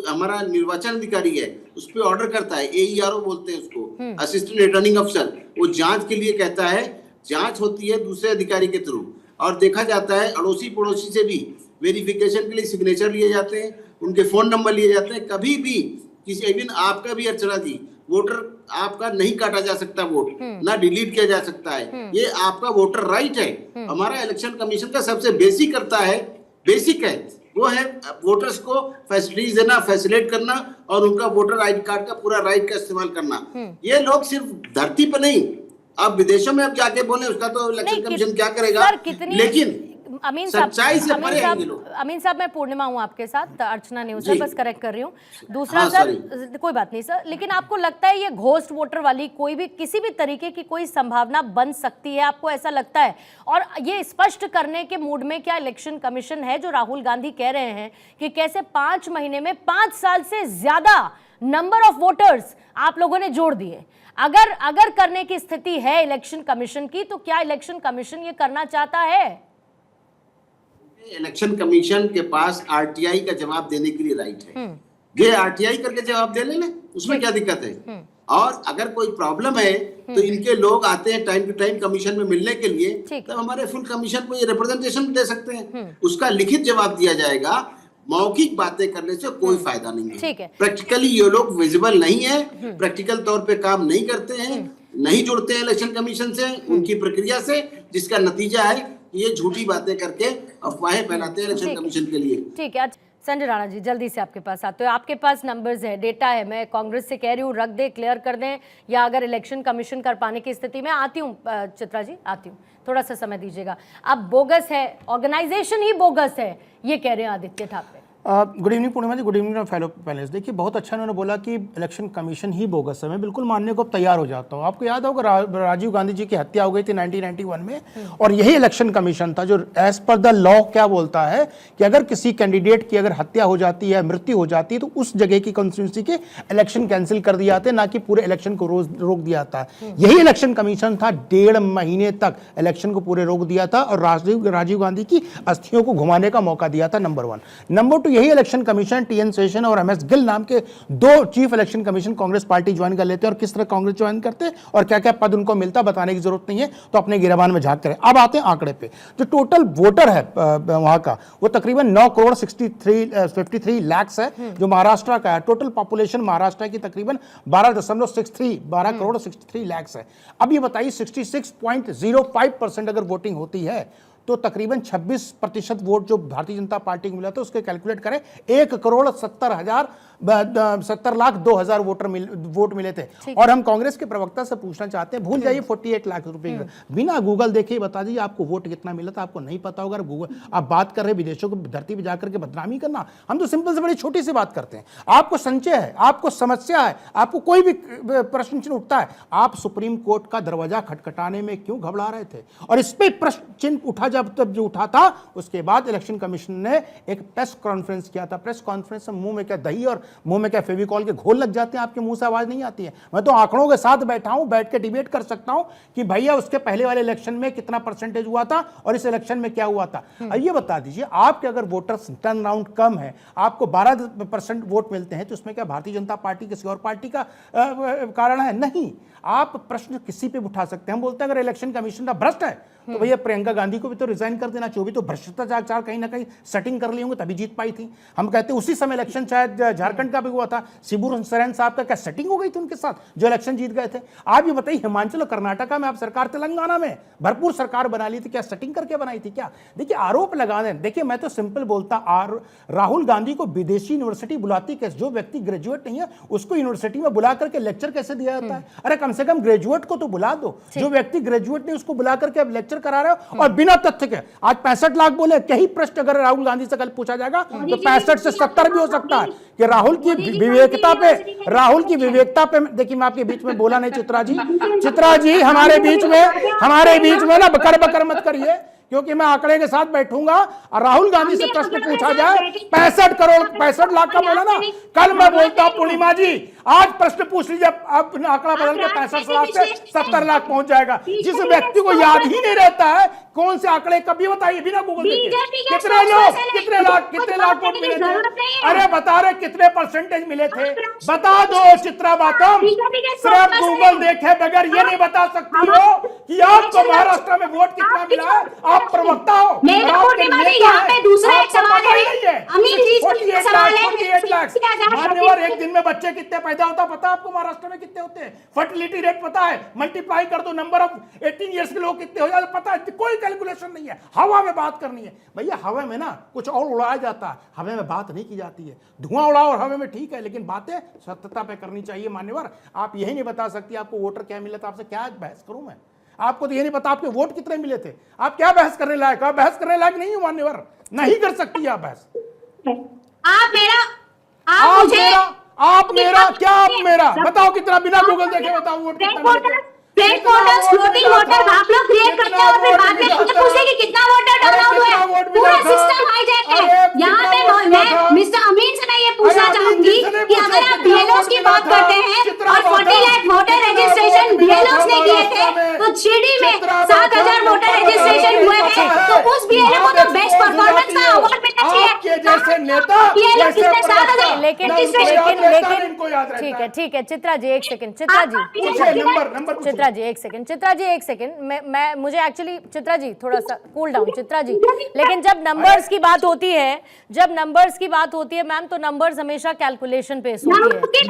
हमारा निर्वाचन अधिकारी है उस पर ऑर्डर करता है, AERO बोलते हैं उसको, असिस्टेंट रिटर्निंग अफसर, वो जांच के लिए कहता है, जांच होती है दूसरे अधिकारी के थ्रू और देखा जाता है, अड़ोसी पड़ोसी से भी वेरिफिकेशन के लिए सिग्नेचर लिए जाते हैं, उनके फोन नंबर लिए जाते हैं। कभी भी किसी, इवन आपका भी अर्चना जी, वोटर आपका नहीं काटा जा सकता वोट, ना डिलीट किया जा सकता है, ये आपका वोटर राइट है। हमारा इलेक्शन कमीशन का सबसे बेसिक है वो है वोटर्स को फैसिलिटीज देना, फैसिलिटेट करना और उनका वोटर आईडी कार्ड का पूरा राइट का इस्तेमाल करना। ये लोग सिर्फ धरती पर नहीं, अब विदेशों में अब जाके बोले उसका तो इलेक्शन कमीशन क्या करेगा, लेकिन अमीन साहब, सच्चाई से परे हैं ये लोग। अमीन साहब, मैं पूर्णिमा हूं आपके साथ, अर्चना न्यूज से बस करेक्ट कर रही हूँ। दूसरा सर, कोई बात नहीं सर, लेकिन आपको लगता है ये घोस्ट वोटर वाली कोई भी किसी भी तरीके की कोई संभावना बन सकती है, आपको ऐसा लगता है? और ये स्पष्ट करने के मूड में क्या इलेक्शन कमीशन है जो राहुल गांधी कह रहे हैं कि कैसे 5 महीने में 5 साल से ज्यादा नंबर ऑफ वोटर्स आप लोगों ने जोड़ दिए? अगर करने की स्थिति है इलेक्शन कमीशन की, तो क्या इलेक्शन कमीशन ये करना चाहता है? इलेक्शन कमीशन के पास आरटीआई का जवाब देने के लिए राइट है, ये आरटीआई करके जवाब दे लेना, उसमें क्या दिक्कत है? और अगर कोई प्रॉब्लम है तो इनके लोग आते हैं टाइम टू टाइम कमीशन में मिलने के लिए, तो हमारे फुल कमीशन को ये रिप्रेजेंटेशन दे सकते हैं, उसका लिखित जवाब दिया जाएगा। मौखिक बातें करने से कोई फायदा नहीं है। प्रैक्टिकली ये लोग विजिबल नहीं है, प्रैक्टिकल तौर पे काम नहीं करते हैं, नहीं जुड़ते हैं इलेक्शन कमीशन से, उनकी प्रक्रिया से, जिसका नतीजा है ये झूठी बातें करके अफवाहें फैलाते हैं इलेक्शन कमीशन के लिए। ठीक है संजय राणा जी, जल्दी से आपके पास आते हो, आपके पास नंबर्स है, डेटा है, मैं कांग्रेस से कह रही हूँ रख दे, क्लियर कर दें, या अगर इलेक्शन कमीशन कर पाने की स्थिति में आती हूँ चित्रा जी, आती हूँ, थोड़ा सा समय दीजिएगा। अब बोगस है, ऑर्गेनाइजेशन ही बोगस है, ये कह रहे हैं आदित्य ठाकरे। गुड इवनिंग पूर्णिमा जी, गुड इवनिंग फेलो पैनलिस्ट। देखिए बहुत अच्छा उन्होंने बोला कि इलेक्शन कमीशन ही बोगस है, मैं बिल्कुल मानने को तैयार हो जाता हूँ। आपको याद होगा राजीव गांधी जी की हत्या हो गई थी 1991 में, और यही इलेक्शन कमीशन था जो एज पर द लॉ क्या बोलता है कि अगर किसी कैंडिडेट की अगर हत्या हो जाती है, मृत्यु हो जाती है, तो उस जगह की कॉन्स्टिट्यूंसी के इलेक्शन कैंसिल कर दिए जाते, ना कि पूरे इलेक्शन को रोक दिया जाता है। यही इलेक्शन कमीशन था, 1.5 महीने तक इलेक्शन को पूरे रोक दिया था और राजीव गांधी की अस्थियों को घुमाने का मौका दिया था, नंबर 1। नंबर 2, यही इलेक्शन कमीशन TN शेषन और MS गिल नाम के 2 chief election commission Congress party join कर लेते हैं, और किस तरह कांग्रेस ज्वाइन करते हैं और क्या क्या पद उनको मिलता बताने की जरूरत नहीं है, तो अपने गिरबान में झांक करें। अब आते हैं आंकड़े पे, जो टोटल वोटर है वहां का वो तकरीबन 9,53 लाख है, जो महाराष्ट्र का है। टोटल पॉपुलेशन महाराष्ट्र की तकरीबन 12 करोड़ 63 लाख है। अब ये बताइए 66.05% अगर वोटिंग होती है तो तकरीबन 26% वोट जो भारतीय जनता पार्टी को मिला था, उसके कैलकुलेट करें 1,70,02,000 वोट मिले थे। और हम कांग्रेस के प्रवक्ता से पूछना चाहते हैं, भूल जाइए 48 लाख रुपए, बिना गूगल देखे बता दीजिए आपको वोट कितना मिला था। आपको नहीं पता होगा, गूगल आप बात कर रहे विदेशों को धरती पर जाकर के बदनामी करना, हम तो सिंपल से बड़ी छोटी सी बात करते हैं। आपको संशय है, आपको समस्या है, आपको कोई भी प्रश्न चिन्ह उठता है, आप सुप्रीम कोर्ट का दरवाजा खटखटाने में क्यों घबरा रहे थे? और इस पे प्रश्न चिन्ह उठा तब जो उठा था, उसके बाद इलेक्शन कमीशन ने एक प्रेस कॉन्फ्रेंस किया था। प्रेस कॉन्फ्रेंस में मुंह में क्या दही और मुंह में क्या फेविकॉल के घोल लग जाते हैं, आपके मुंह से आवाज नहीं आती है। मैं तो आंकड़ों के साथ बैठा हूं, बैठ के डिबेट कर सकता हूं कि भैया उसके पहले वाले इलेक्शन में कितना परसेंटेज हुआ था और इस इलेक्शन में क्या हुआ था। अब ये बता दीजिए, आपके अगर वोटर्स टर्न अराउंड कम है, आपको 12% वोट मिलते हैं, तो उसमें क्या भारतीय जनता पार्टी किसी और पार्टी का कारण है? नहीं। आप प्रश्न किसी पे उठा सकते हैं। हम बोलते हैं अगर इलेक्शन कमीशन का भ्रष्ट है तो भैया प्रियंका गांधी को भी तो रिजाइन कर देना चाहिए, भी तो भ्रष्टाचार कहीं ना कहीं सेटिंग कर लिए होंगे तभी जीत पाई थी। हम कहते हैं उसी समय इलेक्शन शायद झारखंड का भी हुआ था, शिबू सोरेन साहब का क्या सेटिंग हो गई थी उनके साथ जो इलेक्शन जीत गए थे। आप ये बताइए हिमाचल और कर्नाटका में आप सरकार, तेलंगाना में भरपूर सरकार बना ली थी, क्या सेटिंग करके बनाई थी क्या? देखिए आरोप लगा दें, देखिए मैं तो सिंपल बोलता, राहुल गांधी को विदेशी यूनिवर्सिटी बुलाती कैसे? जो व्यक्ति ग्रेजुएट नहीं है उसको यूनिवर्सिटी में बुला करके लेक्चर कैसे दिया जाता है? अरे कम से कम ग्रेजुएट को तो बुला दो, जो व्यक्ति ग्रेजुएट नहीं उसको बुला करके अब लेक्चर करा रहे हो और बिना तथ्य के। आज 65 लाख बोले, कई प्रश्न अगर राहुल गांधी से कल पूछा जाएगा तो 65 से 70 भी हो सकता है कि राहुल की विवेकता पे देखिए मैं आपके बीच में बोला नहीं चित्रा जी हमारे बीच में ना बकर मत करिए, क्योंकि मैं आंकड़े के साथ बैठूंगा और राहुल गांधी से प्रश्न पूछा जाए 65 लाख का बोला ना, कल मैं बोलता हूं पूर्णिमा जी आज प्रश्न पूछ लीजिए, अब आंकड़ा बदल के 65 लाख से 70 लाख पहुंच जाएगा। जिस व्यक्ति को याद ही नहीं रहता है कौन से आंकड़े कभी बताइए बिना गूगल देखे कितने लाख वोट मिले थे? अरे बता रहे कितने परसेंटेज मिले थे, बता दो चित्रा बातम। सिर्फ गूगल देखे बगैर ये नहीं बता सकती हो कि आपको महाराष्ट्र में वोट कितना मिला है। आप प्रवक्ता हो, यहाँ पे दूसरा एक सवाल है, अमीर जी का सवाल है, 48 लाख मान्यवर एक दिन में बच्चे कितने पैदा होता पता आपको? महाराष्ट्र में कितने होते हैं? फर्टिलिटी रेट पता है? मल्टीप्लाई कर दो, नंबर ऑफ 18 इयर्स के लोग कितने हो जाते पता है? कोई कैलकुलेशन नहीं है, हवा में बात करनी है भैया। हवा में ना कुछ और उड़ाया जाता है, हवा में बात नहीं की जाती है। धुआं उड़ाओ और हवा में ठीक है, लेकिन बातें सत्यता पे करनी चाहिए मान्यवर। आप यही नहीं बता सकती आपको वोटर क्या मिला था, आपसे क्या बहस करूं मैं? आपको तो ये नहीं पता आपके वोट कितने मिले थे, आप क्या बहस करने लायक? आप बहस करने लायक नहीं हो मान्यवर, नहीं कर सकती आप बहस। आप मेरा बताओ कितना, बिना गूगल देखे बताओ वोट कितना? फ्लैट वोटर्स, फ्लोटिंग वोटर आप लोग क्रिएट करते हैं और फिर बाद में पूछते हैं कि कितना वोटर टर्नआउट हुआ है। पूरा सिस्टम हाईजैक है। यहाँ पे मैं मिस्टर अमीन से मैं ये पूछना चाहूंगी कि अगर आप बीएलओस की बात करते हैं और 40 लाख वोटर रजिस्ट्रेशन बीएलओस ने किए थे तो शिरडी में 7,000 वोटर रजिस्ट्रेशन हुए हैं, तो उस बीएलओ को तो बेस्ट परफॉर्मेंस का अवार्ड मिलना चाहिए। जैसे नेता लेकिन ठीक है चित्रा जी एक सेकंड, चित्रा जी एक सेकंड मैं मुझे एक्चुअली चित्रा जी थोड़ा सा कूल डाउन चित्रा जी। लेकिन जब नंबर्स की बात होती है मैम, तो नंबर्स हमेशा कैलकुलेशन बेस होती है।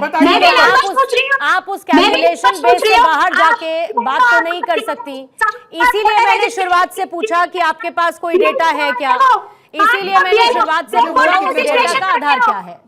आप उस कैलकुलेशन बेस से बाहर जाके बात तो नहीं कर सकती। इसीलिए मैंने शुरुआत से पूछा कि आपके पास कोई डेटा है क्या, इसीलिए मैंने शुरुआत से पूछा उस डेटा का आधार क्या है।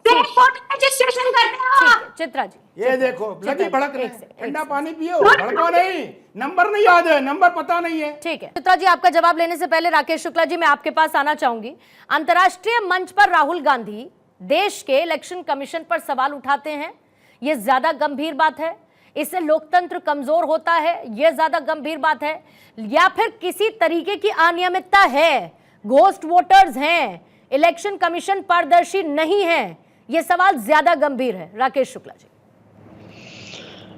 चित्रा जी ये देखो लगी भड़कने, ठंडा पानी पियो, भड़को नहीं, नंबर नहीं याद है, नंबर पता नहीं है। ठीक है चित्रा जी, आपका जवाब लेने से पहले राकेश शुक्ला जी मैं आपके पास आना चाहूंगी। अंतर्राष्ट्रीय मंच पर राहुल गांधी देश के इलेक्शन कमीशन पर सवाल उठाते हैं, ये ज्यादा गंभीर बात है? इससे लोकतंत्र कमजोर होता है, ये ज्यादा गंभीर बात है? या फिर किसी तरीके की अनियमितता है, घोस्ट वोटर्स हैं, इलेक्शन कमीशन पारदर्शी नहीं है? ये सवाल ज्यादा गंभीर है। राकेश शुक्ला जी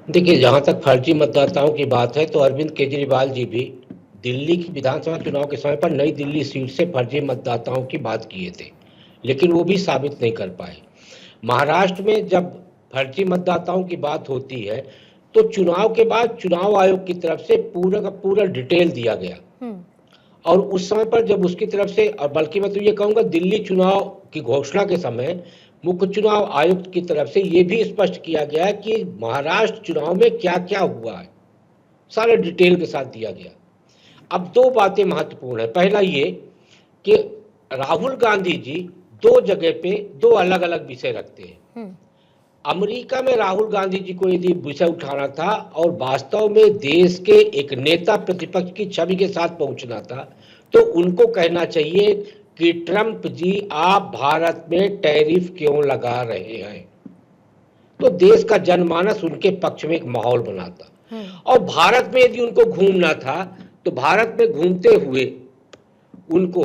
देखिए, जहां तक फर्जी मतदाताओं की बात है तो अरविंद केजरीवाल जी भी दिल्ली की विधानसभा चुनाव के समय पर नई दिल्ली सीट से फर्जी मतदाताओं की बात किए थे, लेकिन वो भी साबित नहीं कर पाए। महाराष्ट्र में जब फर्जी मतदाताओं की बात होती है तो चुनाव के बाद चुनाव आयोग की तरफ से पूरा का पूरा डिटेल दिया गया, और उस समय पर जब उसकी तरफ से, और बल्कि मैं तो ये कहूँगा दिल्ली चुनाव की घोषणा के समय मुख्य चुनाव आयुक्त की तरफ से ये भी स्पष्ट किया गया कि महाराष्ट्र चुनाव में क्या क्या हुआ है, सारे डिटेल के साथ दिया गया। अब दो बातें महत्वपूर्ण है। पहला ये कि राहुल गांधी जी दो जगह पे दो अलग अलग विषय रखते हैं। अमेरिका में राहुल गांधी जी को यदि विषय उठाना था और वास्तव में देश के एक नेता प्रतिपक्ष की छवि के साथ पहुंचना था, तो उनको कहना चाहिए कि ट्रंप जी आप भारत में टैरिफ क्यों लगा रहे हैं, तो देश का जनमानस उनके पक्ष में एक माहौल बनाता। और भारत में यदि उनको घूमना था तो भारत में घूमते हुए उनको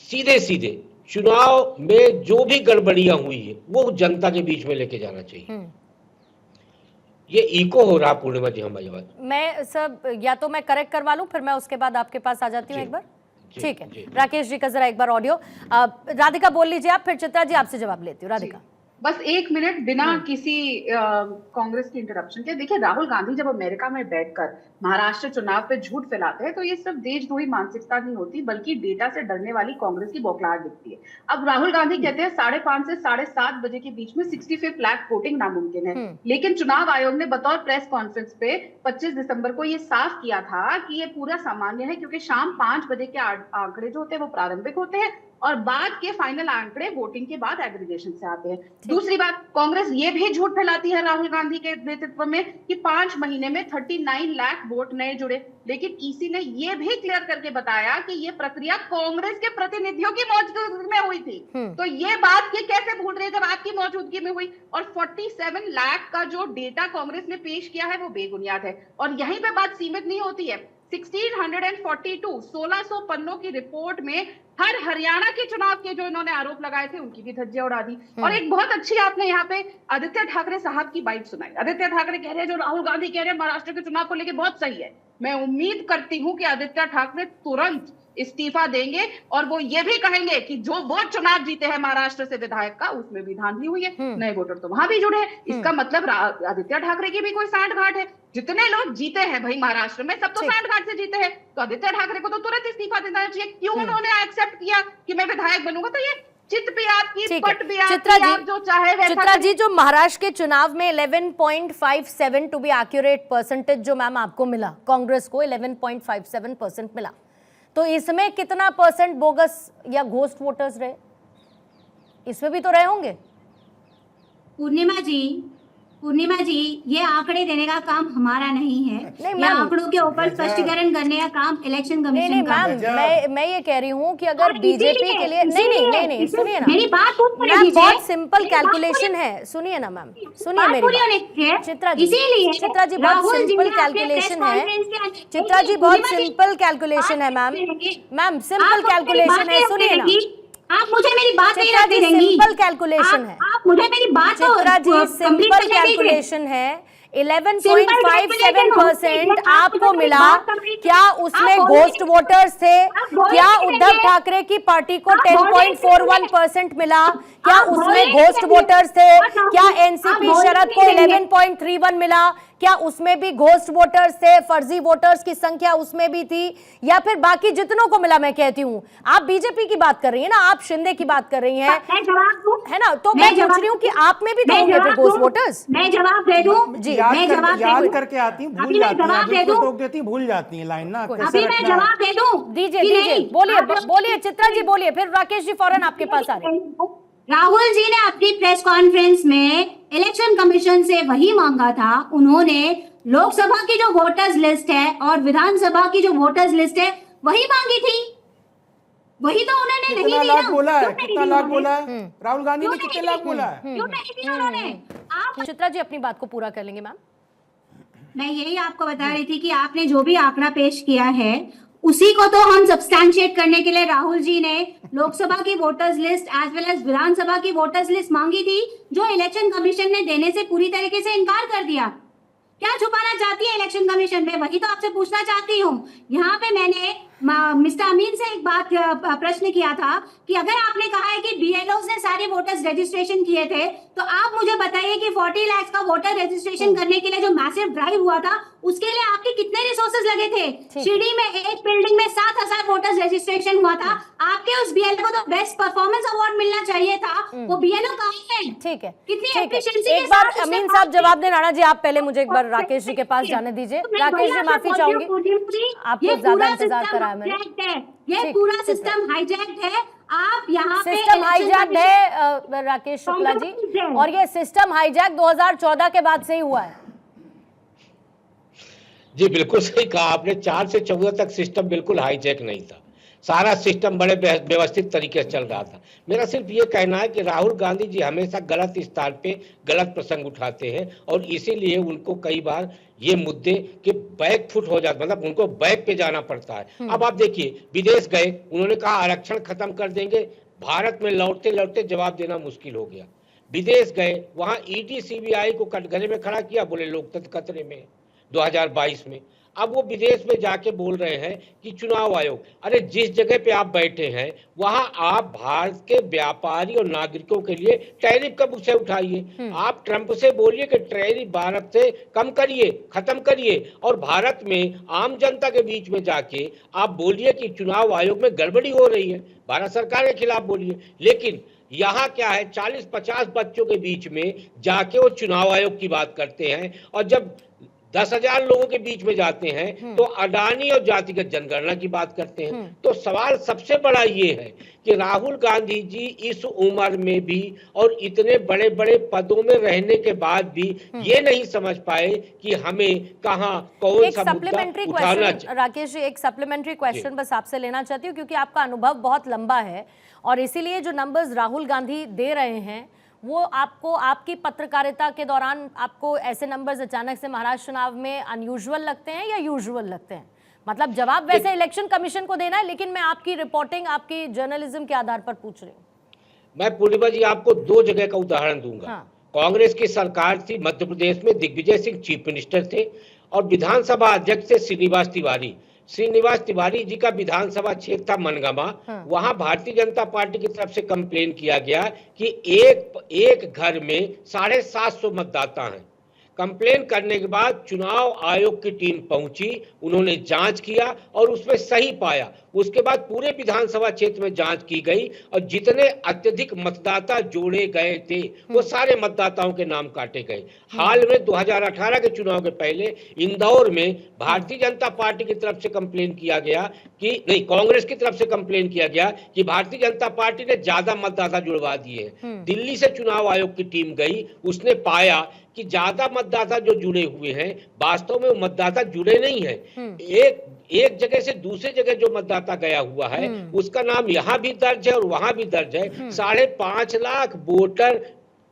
सीधे सीधे चुनाव में जो भी गड़बड़ियां हुई है वो जनता के बीच में लेके जाना चाहिए। ये इको हो रहा पूर्णिमा जी हमारी बात। मैं सब या तो मैं करेक्ट करवा लूं, फिर मैं उसके बाद आपके पास आ जाती हूँ एक बार। ठीक है राकेश जी का जरा एक बार ऑडियो। राधिका बोल लीजिए आप, फिर चित्रा जी आपसे जवाब लेती हूँ। राधिका बस एक मिनट बिना किसी कांग्रेस की इंटरप्शन के। देखिए, राहुल गांधी जब अमेरिका में बैठकर महाराष्ट्र चुनाव पे झूठ फैलाते हैं तो ये सिर्फ देशद्रोही मानसिकता नहीं होती, बल्कि डेटा से डरने वाली कांग्रेस की बौखलाहट दिखती है। अब राहुल गांधी कहते हैं 5:30 से 7:30 बजे के बीच में 65 लाख वोटिंग नामुमकिन है, लेकिन चुनाव आयोग ने बतौर प्रेस कॉन्फ्रेंस पे 25 दिसंबर को ये साफ किया था कि ये पूरा सामान्य है, क्योंकि शाम 5 बजे के आंकड़े जो होते हैं वो प्रारंभिक होते हैं और बाद के फाइनल आंकड़े वोटिंग के बाद एग्रीगेशन से आते हैं। दूसरी बात, कांग्रेस ये भी झूठ फैलाती है राहुल गांधी के नेतृत्व में कि 5 महीने में 39 लाख वोट नए जुड़े, लेकिन ईसी ने ये भी क्लियर करके बताया कि ये प्रक्रिया कांग्रेस के प्रतिनिधियों की मौजूदगी में हुई थी। तो ये बात ये कैसे भूल रहे जब आपकी मौजूदगी में हुई? और 47 लाख का जो डेटा कांग्रेस ने पेश किया है वो बेबुनियाद है। और यहीं पे बात सीमित नहीं होती है। 1642 पन्नों की रिपोर्ट में हर हरियाणा के चुनाव के जो इन्होंने आरोप लगाए थे उनकी भी धज्जियां उड़ा दी। और एक बहुत अच्छी आपने यहाँ पे आदित्य ठाकरे साहब की बाइट सुनाई। आदित्य ठाकरे कह रहे हैं जो राहुल गांधी कह रहे हैं महाराष्ट्र के चुनाव को लेकर बहुत सही है। मैं उम्मीद करती हूं कि आदित्य ठाकरे तुरंत इस्तीफा देंगे और वो ये भी कहेंगे कि जो वोट चुनाव जीते हैं महाराष्ट्र से विधायक का, उसमें भी धांधली हुई है, नए वोटर तो वहां भी जुड़े हैं। इसका मतलब आदित्य ठाकरे की भी कोई सांठगांठ है। जितने लोग जीते हैं भाई महाराष्ट्र में, सब तो सांठगांठ से जीते हैं, तो आदित्य ठाकरे को तो तुरंत इस्तीफा देना चाहिए। क्यों उन्होंने एक्सेप्ट किया कि मैं विधायक बनूंगा? तो ये चित भी आपकी, पट भी आपकी, आप जो चाहे वैसा। चित्रा जी, जो महाराष्ट्र के चुनाव में 11.57 टू बी एक्यूरेट परसेंटेज जो मैम आपको मिला, कांग्रेस को 11.57% मिला, तो इसमें कितना परसेंट बोगस या घोस्ट वोटर्स रहे? इसमें भी तो रहे होंगे। पूर्णिमा जी, ये आंकड़े देने का काम हमारा नहीं है। ये आंकड़ों के ऊपर स्पष्टीकरण करने का काम इलेक्शन कमीशन का है। मैम, मैं ये कह रही हूँ कि अगर बीजेपी के लिए नहीं, सुनिए ना मेरी बात, मैम, बहुत सिंपल कैलकुलेशन है। सुनिए ना मैम, सुनिए मेरी बात। चित्रा जी, बहुत सिंपल कैलकुलेशन है। चित्रा जी, बहुत सिंपल कैलकुलेशन है मैम, सिंपल कैलकुलेशन है। सुनिए ना, आप मुझे मेरी बात नहीं रखने देंगी। सिंपल कैलकुलेशन है। आप मुझे मेरी बात चित्रा जी, सिंपल कैलकुलेशन है। 11.57% आपको मिला। क्या उसमें घोस्ट वोटर्स थे? क्या उद्धव ठाकरे की पार्टी को 10.41% मिला? क्या उसमें घोस्ट वोटर्स थे? क्या एनसीपी शरद को 11.31 मिला? क्या उसमें भी घोस्ट वोटर्स थे? फर्जी वोटर्स की संख्या उसमें भी थी? या फिर बाकी जितनों को मिला? मैं कहती हूँ, आप बीजेपी की बात कर रही है ना, आप शिंदे की बात कर रही हैं, है ना? तो मैं पूछ रही हूँ कि आप में भी तो होंगे फिर घोस्ट वोटर्स। मैं जवाब दे दूं जी, याद करके आती हूँ, भूल जाती हैं, रोक देती हैं, भूल जाती हैं लाइन ना। अभी मैं जवाब दे दूं। दीजिए, बोलिए चित्रा जी, बोलिए, फिर राकेश जी फौरन आपके पास आ रहे हैं। राहुल जी ने अपनी प्रेस कॉन्फ्रेंस में इलेक्शन कमीशन से वही मांगा था। उन्होंने लोकसभा की जो वोटर्स लिस्ट है और विधानसभा की जो वोटर्स लिस्ट है वही मांगी थी। वही तो उन्होंने नहीं दी ना। कितना लाख बोला है राहुल गांधी ने? कितने लाख बोला है? क्यों नहीं दिया उन्होंने? आप चित्रा जी अपनी बात को पूरा कर लेंगे मैम। मैं यही आपको बता रही थी कि आपने जो भी आंकड़ा पेश किया है उसी को तो हम सब्सटैंशिएट करने के लिए राहुल जी ने लोकसभा की voters list as well as Vidhan Sabha की वोटर्स लिस्ट मांगी थी, जो इलेक्शन कमीशन ने देने से पूरी तरीके से इनकार कर दिया। क्या छुपाना चाहती है इलेक्शन कमीशन में? वही तो आपसे पूछना चाहती हूँ। यहाँ पे मैंने मिस्टर अमीन से एक बात प्रश्न किया था कि अगर आपने कहा है कि बीएलओज ने सारे वोटर्स रजिस्ट्रेशन किए थे, तो आप मुझे बताइए कि 40 लाख का वोटर रजिस्ट्रेशन करने के लिए जो मैसिव ड्राइव हुआ था उसके लिए आपके कितने रिसोर्सेज लगे थे? शिरडी में एक बिल्डिंग में 7,000 वोटर्स रजिस्ट्रेशन हुआ था। आपके उस बीएलओ को तो बेस्ट परफॉर्मेंस अवार्ड मिलना चाहिए था। वो बीएलओ कहाँ है? ठीक है, कितनी एफिशिएंसी। एक बार अमीन साहब जवाब दें। राणा जी, आप पहले मुझे एक बार राकेश जी के पास जाने दीजिए। राकेश जी, माफी चाहूंगी, आपको ज्यादा इंतजार कराया मैंने। ये पूरा सिस्टम हाईजैक्ड है। आप यहाँ पे सिस्टम हाईजैक्ड है राकेश शुक्ला जी, और ये सिस्टम हाईजैक 2014 के बाद से ही हुआ है। जी बिल्कुल सही कहा आपने। 4 से 14 तक सिस्टम बिल्कुल हाईजैक नहीं था। सारा सिस्टम बड़े व्यवस्थित तरीके से चल रहा था। मेरा सिर्फ ये कहना है कि राहुल गांधी जी हमेशा गलत स्थान पे गलत प्रसंग उठाते हैं और इसीलिए उनको कई बार ये मुद्दे के बैक फुट हो जाते, मतलब उनको बैक पे जाना पड़ता है। अब आप देखिए, विदेश गए, उन्होंने कहा आरक्षण खत्म कर देंगे, भारत में लौटते लौटते जवाब देना मुश्किल हो गया। विदेश गए, वहां ईडी सीबीआई को कटघरे में खड़ा किया, बोले लोकतंत्र खतरे में 2022 में। अब वो विदेश में जाके बोल रहे हैं कि चुनाव आयोग, अरे जिस जगह पे आप बैठे हैं वहां आप भारत के व्यापारी और नागरिकों के लिए टैरिफ का विषय उठाइए। आप ट्रंप से बोलिए कि टैरिफ भारत से कम करिए, खत्म करिए, और भारत में आम जनता के बीच में जाके आप बोलिए कि चुनाव आयोग में गड़बड़ी हो रही है, भारत सरकार के खिलाफ बोलिए। लेकिन यहाँ क्या है, 40-50 बच्चों के बीच में जाके वो चुनाव आयोग की बात करते हैं, और जब 10,000 लोगों के बीच में जाते हैं तो अडानी और जातिगत जनगणना की बात करते हैं। तो सवाल सबसे बड़ा ये है कि राहुल गांधी जी इस उम्र में भी और इतने बड़े बड़े पदों में रहने के बाद भी ये नहीं समझ पाए कि हमें कहाँ कौन सा मुद्दा उठाना चाहिए। राकेश जी, एक सप्लीमेंट्री क्वेश्चन बस आपसे लेना चाहती हूँ, क्योंकि आपका अनुभव बहुत लंबा है और इसीलिए जो नंबर्स राहुल गांधी दे रहे हैं वो आपको आपकी पत्रकारिता के दौरान आपको ऐसे नंबर्स अचानक से महाराष्ट्र चुनाव में अनयूजुअल लगते हैं या यूजुअल लगते हैं? मतलब जवाब वैसे इलेक्शन कमीशन को देना है, लेकिन मैं आपकी रिपोर्टिंग, आपकी जर्नलिज्म के आधार पर पूछ रही हूँ। मैं पूर्णिमा जी आपको 2 जगह का उदाहरण दूंगा। हाँ। कांग्रेस की सरकार थी, मध्य प्रदेश में दिग्विजय सिंह चीफ मिनिस्टर थे और विधानसभा अध्यक्ष थे श्रीनिवास तिवारी। श्रीनिवास तिवारी जी का विधानसभा क्षेत्र था मनगामा। वहां भारतीय जनता पार्टी की तरफ से कंप्लेन किया गया कि एक घर में 750 मतदाता हैं। कंप्लेन करने के बाद चुनाव आयोग की टीम पहुंची, उन्होंने जांच किया और उसमें सही पाया। उसके बाद पूरे विधानसभा क्षेत्र में जांच की गई और जितने अत्यधिक मतदाता जोड़े गए थे वो सारे मतदाताओं के नाम काटे गए। हाल में 2018 के चुनाव के पहले इंदौर में भारतीय जनता पार्टी की तरफ से कंप्लेन किया गया कि नहीं, कांग्रेस की तरफ से कंप्लेन किया गया कि भारतीय जनता पार्टी ने ज्यादा मतदाता जुड़वा दिए हैं। दिल्ली से चुनाव आयोग की टीम गई, उसने पाया कि ज्यादा मतदाता जो जुड़े हुए हैं वास्तव में वो मतदाता जुड़े नहीं है। एक जगह से दूसरे जगह जो मतदाता गया हुआ है उसका नाम यहाँ भी दर्ज है और वहां भी दर्ज है। 5.5 लाख वोटर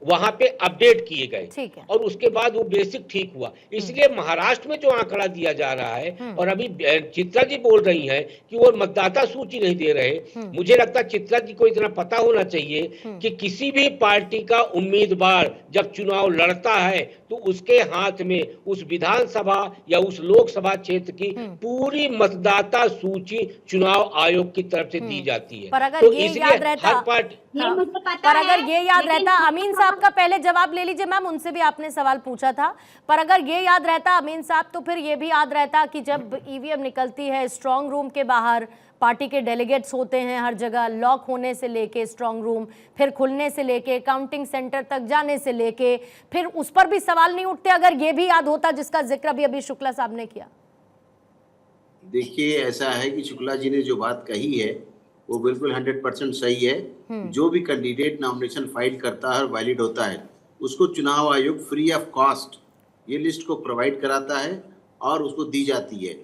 वहां पे अपडेट किए गए और उसके बाद वो बेसिक ठीक हुआ। इसलिए महाराष्ट्र में जो आंकड़ा दिया जा रहा है और अभी चित्रा जी बोल रही हैं कि वो मतदाता सूची नहीं दे रहे, मुझे लगता है चित्रा जी को इतना पता होना चाहिए कि किसी भी पार्टी का उम्मीदवार जब चुनाव लड़ता है तो उसके हाथ में उस विधानसभा या उस लोकसभा क्षेत्र की पूरी मतदाता सूची चुनाव आयोग की तरफ से दी जाती है। पर अगर तो ये इसलिए याद रहता, हर पार्टी पर अगर ये याद रहता, अमीन साहब का पहले जवाब ले लीजिए मैम, उनसे भी आपने सवाल पूछा था। पर अगर ये याद रहता अमीन साहब, तो फिर ये भी याद रहता कि जब ईवीएम निकलती है स्ट्रांग रूम के बाहर पार्टी के डेलीगेट्स होते हैं हर जगह, लॉक होने से लेके स्ट्रांग रूम, फिर खुलने से लेके काउंटिंग सेंटर तक जाने से लेके, फिर उस पर भी सवाल नहीं उठते अगर ये भी याद होता जिसका जिक्र भी अभी शुक्ला साहब ने किया? देखिए, ऐसा है कि शुक्ला जी ने जो बात कही है वो बिल्कुल 100% सही है। जो भी कैंडिडेट नॉमिनेशन फाइल करता है और वैलिड होता है उसको चुनाव आयोग फ्री ऑफ कॉस्ट ये लिस्ट को प्रोवाइड कराता है और उसको दी जाती है।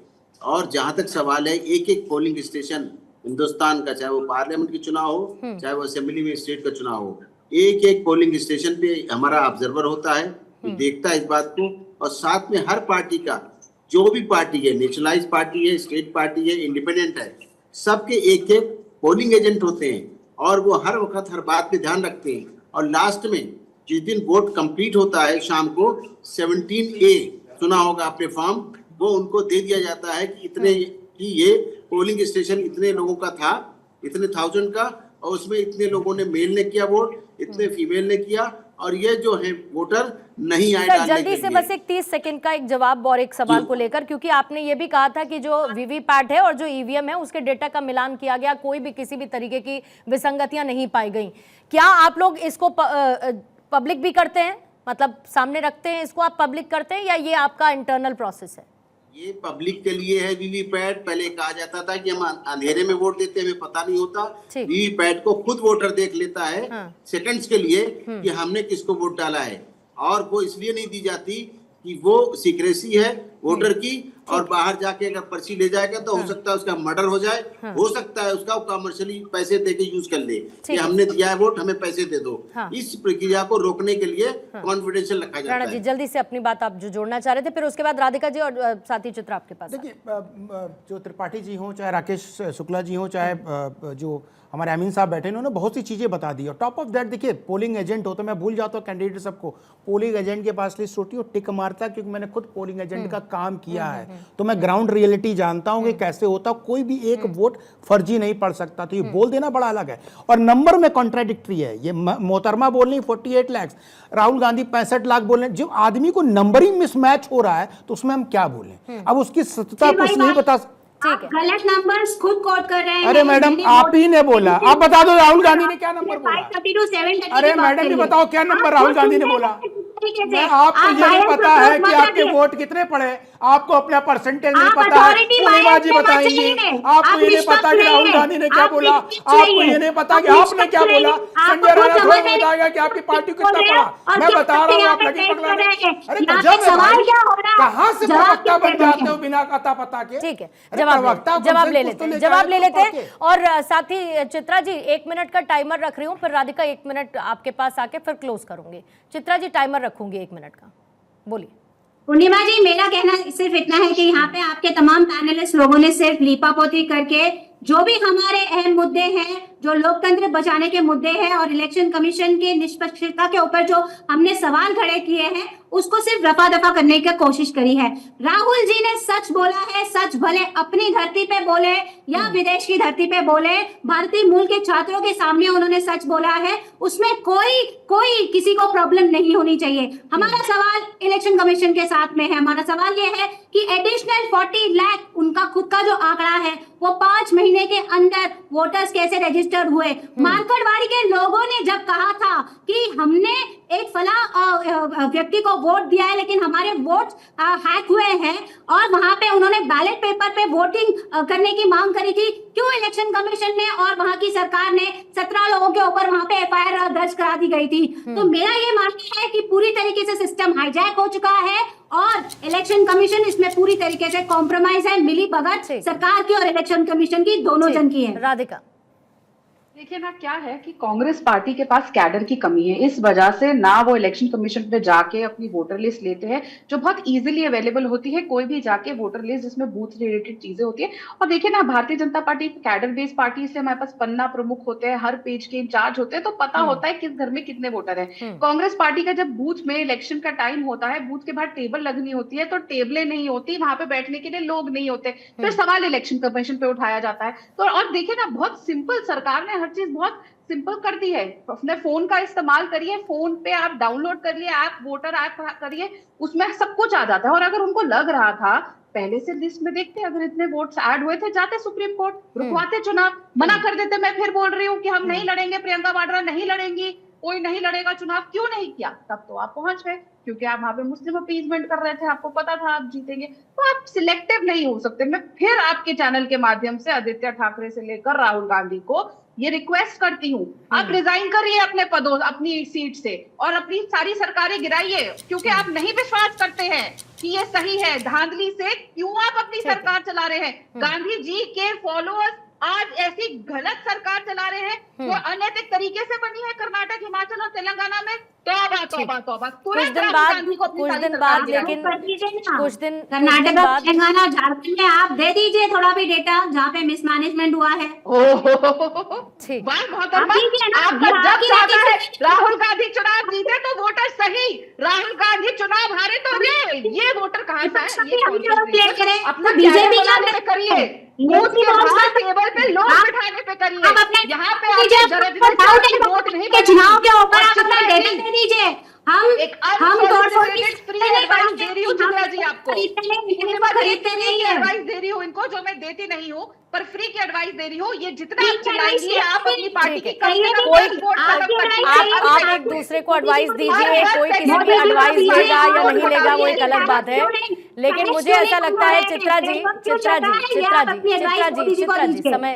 और जहां तक सवाल है, एक एक पोलिंग स्टेशन हिंदुस्तान का, चाहे वो पार्लियामेंट के चुनाव हो चाहे वो असेंबली में स्टेट का चुनाव हो, एक एक पोलिंग स्टेशन पे हमारा ऑब्जर्वर होता है, देखता है इस बात को। और साथ में हर पार्टी का, जो भी पार्टी है, नेशनलाइज पार्टी है, स्टेट पार्टी है, इंडिपेंडेंट है, सबके एक एक पोलिंग एजेंट होते हैं और वो हर वक्त हर बात पे ध्यान रखते हैं। और लास्ट में जिस दिन वोट कंप्लीट होता है शाम को 17A सुना होगा आपने फॉर्म, वो उनको दे दिया जाता है कि इतने कि ये पोलिंग स्टेशन इतने लोगों का था, इतने 1000 का, और उसमें इतने लोगों ने मेल ने किया वोट, इतने फीमेल ने किया, और ये जो है वोटर नहीं आए डालने के लिए। जल्दी से बस एक 30 सेकंड का एक जवाब और एक सवाल को लेकर, क्योंकि आपने ये भी कहा था कि जो वीवीपैट है और जो ईवीएम है उसके डेटा का मिलान किया गया, कोई भी किसी भी तरीके की विसंगतियां नहीं पाई गई। क्या आप लोग इसको पब्लिक भी करते हैं, मतलब सामने रखते हैं इसको, आप पब्लिक करते हैं या ये आपका इंटरनल प्रोसेस है? ये पब्लिक के लिए है वीवीपैट। पहले कहा जाता था कि हम अंधेरे में वोट देते हैं, हमें पता नहीं होता। वीवीपैट को खुद वोटर देख लेता है सेकंड्स के लिए कि हमने किसको वोट डाला है, और वो इसलिए नहीं दी जाती कि वो सीक्रेसी है वोटर की, और बाहर जाके अगर पर्ची ले जाएगा तो हो सकता है उसका मर्डर हो जाए, हो सकता है उसका कमर्शियली पैसे देके यूज कर ले कि हमने दिया है वोट, हमें पैसे दे दो। इस प्रक्रिया को रोकने के लिए कॉन्फिडेंशियल रखा जाता है। जी जल्दी से अपनी बात आप जो जोड़ना चाह रहे थे, फिर उसके बाद राधिका जी और साथी चित्रा आपके पास। देखिए, जो त्रिपाठी जी हों, चाहे राकेश शुक्ला जी हों, चाहे जो हमारे अमीन साहब बैठे, इन्होंने बहुत सी चीज़ें बता दी। और टॉप ऑफ दैट देखिए, पोलिंग एजेंट होता है, मैं भूल जाता हूँ कैंडिडेट सबको, पोलिंग एजेंट के पास लिस्ट होती है, टिक मारता है, क्योंकि मैंने खुद पोलिंग एजेंट का काम किया है, तो मैं ग्राउंड रियलिटी जानता हूं कि कैसे होता, कोई भी एक वोट फर्जी नहीं पड़ सकता। तो ये बोल देना बड़ा अलग है, और नंबर में कॉन्ट्राडिक्टरी है। ये मोहतरमा बोल रही 48 लाख, राहुल गांधी 65 लाख बोल रहे हैं। जो आदमी को नंबरिंग मिसमैच हो रहा है तो उसमें हम क्या बोलें? अब उसकी सत्यता कुछ नहीं बता। आप गलत नंबर्स खुद कोट कर रहे हैं। अरे मैडम, आप ही ने बोला, आप बता दो राहुल गांधी ने क्या नंबर बोला? 532 730। अरे मैडम, ये बताओ क्या नंबर राहुल गांधी ने बोला? आपको ये नहीं पता है कि आपके वोट कितने पड़े? आपको अपना परसेंटेज नहीं पता है, पूर्णिमा जी बताएंगी। आपको ये नहीं पता कि राहुल गांधी ने क्या बोला, आपको ये नहीं पता कि आपने क्या बोला। संजय राणा थोड़ा बताएगा कि आपकी पार्टी को कितना पड़ा। मैं बता रहा हूँ, आप लगे पकड़ाने। अरे गजब है, कहाँ से प्रवक्ता बन जाते हो बिना अता पता के? ठीक है, जवाब ले लेते हैं। और साथ ही चित्रा जी 1 मिनट का टाइमर रख रही हूँ, फिर राधिका 1 मिनट आपके पास आके फिर क्लोज करूंगी। चित्रा जी टाइमर रखूंगी 1 मिनट का, बोलिए। पूर्णिमा जी, मेरा कहना सिर्फ इतना है कि यहाँ पे आपके तमाम पैनलिस्ट लोगों ने सिर्फ लीपापोती करके जो भी हमारे अहम मुद्दे हैं, जो लोकतंत्र बचाने के मुद्दे हैं और इलेक्शन कमीशन के निष्पक्षता के ऊपर जो हमने सवाल खड़े किए हैं, उसको सिर्फ रफा दफा करने की कोशिश करी है। राहुल जी ने सच बोला है, सच भले अपनी धरती पे बोले या विदेश की धरती पे बोले, भारतीय मूल के छात्रों के सामने उन्होंने सच बोला है। उसमें कोई किसी को प्रॉब्लम नहीं होनी चाहिए। हमारा सवाल इलेक्शन कमीशन के साथ में है। हमारा सवाल यह है कि एडिशनल 40 लाख उनका खुद का जो आंकड़ा है, वो 5 महीने के अंदर वोटर्स कैसे रजिस्टर हुए? मारकड़वाड़ी के लोगों ने जब कहा था कि हमने एक फला व्यक्ति को वोट दिया है लेकिन हमारे वोट हैक हुए हैं, और वहां पे उन्होंने बैलेट पेपर पे वोटिंग करने की मांग करी थी, क्यों इलेक्शन कमीशन ने और वहां की सरकार ने 17 लोगों के ऊपर वहां पे FIR दर्ज करा दी गई थी? तो मेरा ये मानना है कि पूरी तरीके से सिस्टम हाईजैक हो चुका है और इलेक्शन कमीशन इसमें पूरी तरीके से कॉम्प्रोमाइज है। मिली भगत सरकार की और इलेक्शन कमीशन की, दोनों जन की है। राधिका, देखिए ना, क्या है कि कांग्रेस पार्टी के पास कैडर की कमी है। इस वजह से ना वो इलेक्शन कमीशन पे जाके अपनी वोटर लिस्ट लेते हैं जो बहुत इजीली अवेलेबल होती है। कोई भी जाके वोटर लिस्ट जिसमें बूथ रिलेटेड चीजें होती है। और देखिए ना, Bharatiya Janata party cadre based party से हमारे पास पन्ना प्रमुख होते हैं, हर पेज के इंचार्ज होते हैं, तो पता होता है किस घर में कितने वोटर है। कांग्रेस पार्टी का जब बूथ में इलेक्शन का टाइम होता है, बूथ के बाहर टेबल लगनी होती है, तो टेबलें नहीं होती, वहां पे बैठने के लिए लोग नहीं होते, फिर सवाल इलेक्शन कमीशन पे उठाया जाता है। तो और देखिए ना, बहुत सिंपल, सरकार ने हर चीज बहुत सिंपल कर दी है। अपने फोन का इस्तेमाल करिए, फोन पे आप डाउनलोड करिए ऐप, वोटर ऐप करिए, उसमें सब कुछ आ जाता है। और अगर उनको लग रहा था पहले से लिस्ट में देखते, अगर इतने वोट्स ऐड हुए थे, जाते सुप्रीम कोर्ट, रुकवाते चुनाव, मना कर देते। मैं फिर बोल रही हूँ कि हम नहीं लड़ेंगे, प्रियंका वाड्रा नहीं लड़ेंगी, कोई नहीं लड़ेगा चुनाव। क्यों नहीं किया? तब तो आप पहुंच गए, क्योंकि आप वहां पे मुस्लिम अपीजमेंट कर रहे थे, आपको पता था आप जीतेंगे। तो आप सिलेक्टिव नहीं हो सकते। मैं फिर आपके चैनल के माध्यम से आदित्य ठाकरे से लेकर राहुल गांधी को ये रिक्वेस्ट करती हूँ, आप रिजाइन करिए अपने पदों, अपनी सीट से, और अपनी सारी सरकारें गिराइए, क्योंकि आप नहीं विश्वास करते हैं कि ये सही है। धांधली से क्यों आप अपनी सरकार चला रहे हैं? गांधी जी के फॉलोअर्स आज ऐसी गलत सरकार चला रहे हैं जो अनैतिक तरीके से बनी है कर्नाटक, हिमाचल और तेलंगाना में। तौबा। कुछ दिन बाद लेकिन कुछ दिन कर्नाटक, तेलंगाना, झारखंड में आप दे दीजिए थोड़ा भी डेटा जहाँ पे मिसमैनेजमेंट हुआ है। राहुल गांधी चुनाव जीते तो वोटर सही, राहुल गांधी चुनाव हारे तो ये वोटर कहाँ से है? अपना बीजेपी करिए, टेबल पे लोग बिठाने पे करिए। यहाँ पे वोट नहीं, चुनाव के ऊपर आप अपना डेटा दे दीजिए। हम फ्री एडवाइस दे रही हूँ चित्रा जी आपको, खरीदते नहीं है एडवाइस दे रही हूँ इनको, जो मैं देती नहीं हूँ, पर फ्री की एडवाइस दे रही हूँ। ये जितना आप चलाएंगे, आप अपनी पार्टी की आप एक दूसरे को एडवाइस दीजिए, कोई किसी की एडवाइस लेगा या नहीं लेगा वो एक अलग बात है। लेकिन मुझे ऐसा लगता है चित्रा जी,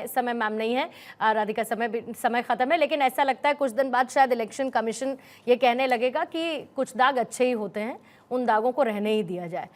समय मैम नहीं है, राधिका समय खत्म है, लेकिन ऐसा लगता है कुछ दिन बाद शायद इलेक्शन कमीशन ये कहने लगेगा कि कुछ दाग अच्छे ही होते हैं, उन दागों को रहने ही दिया जाए।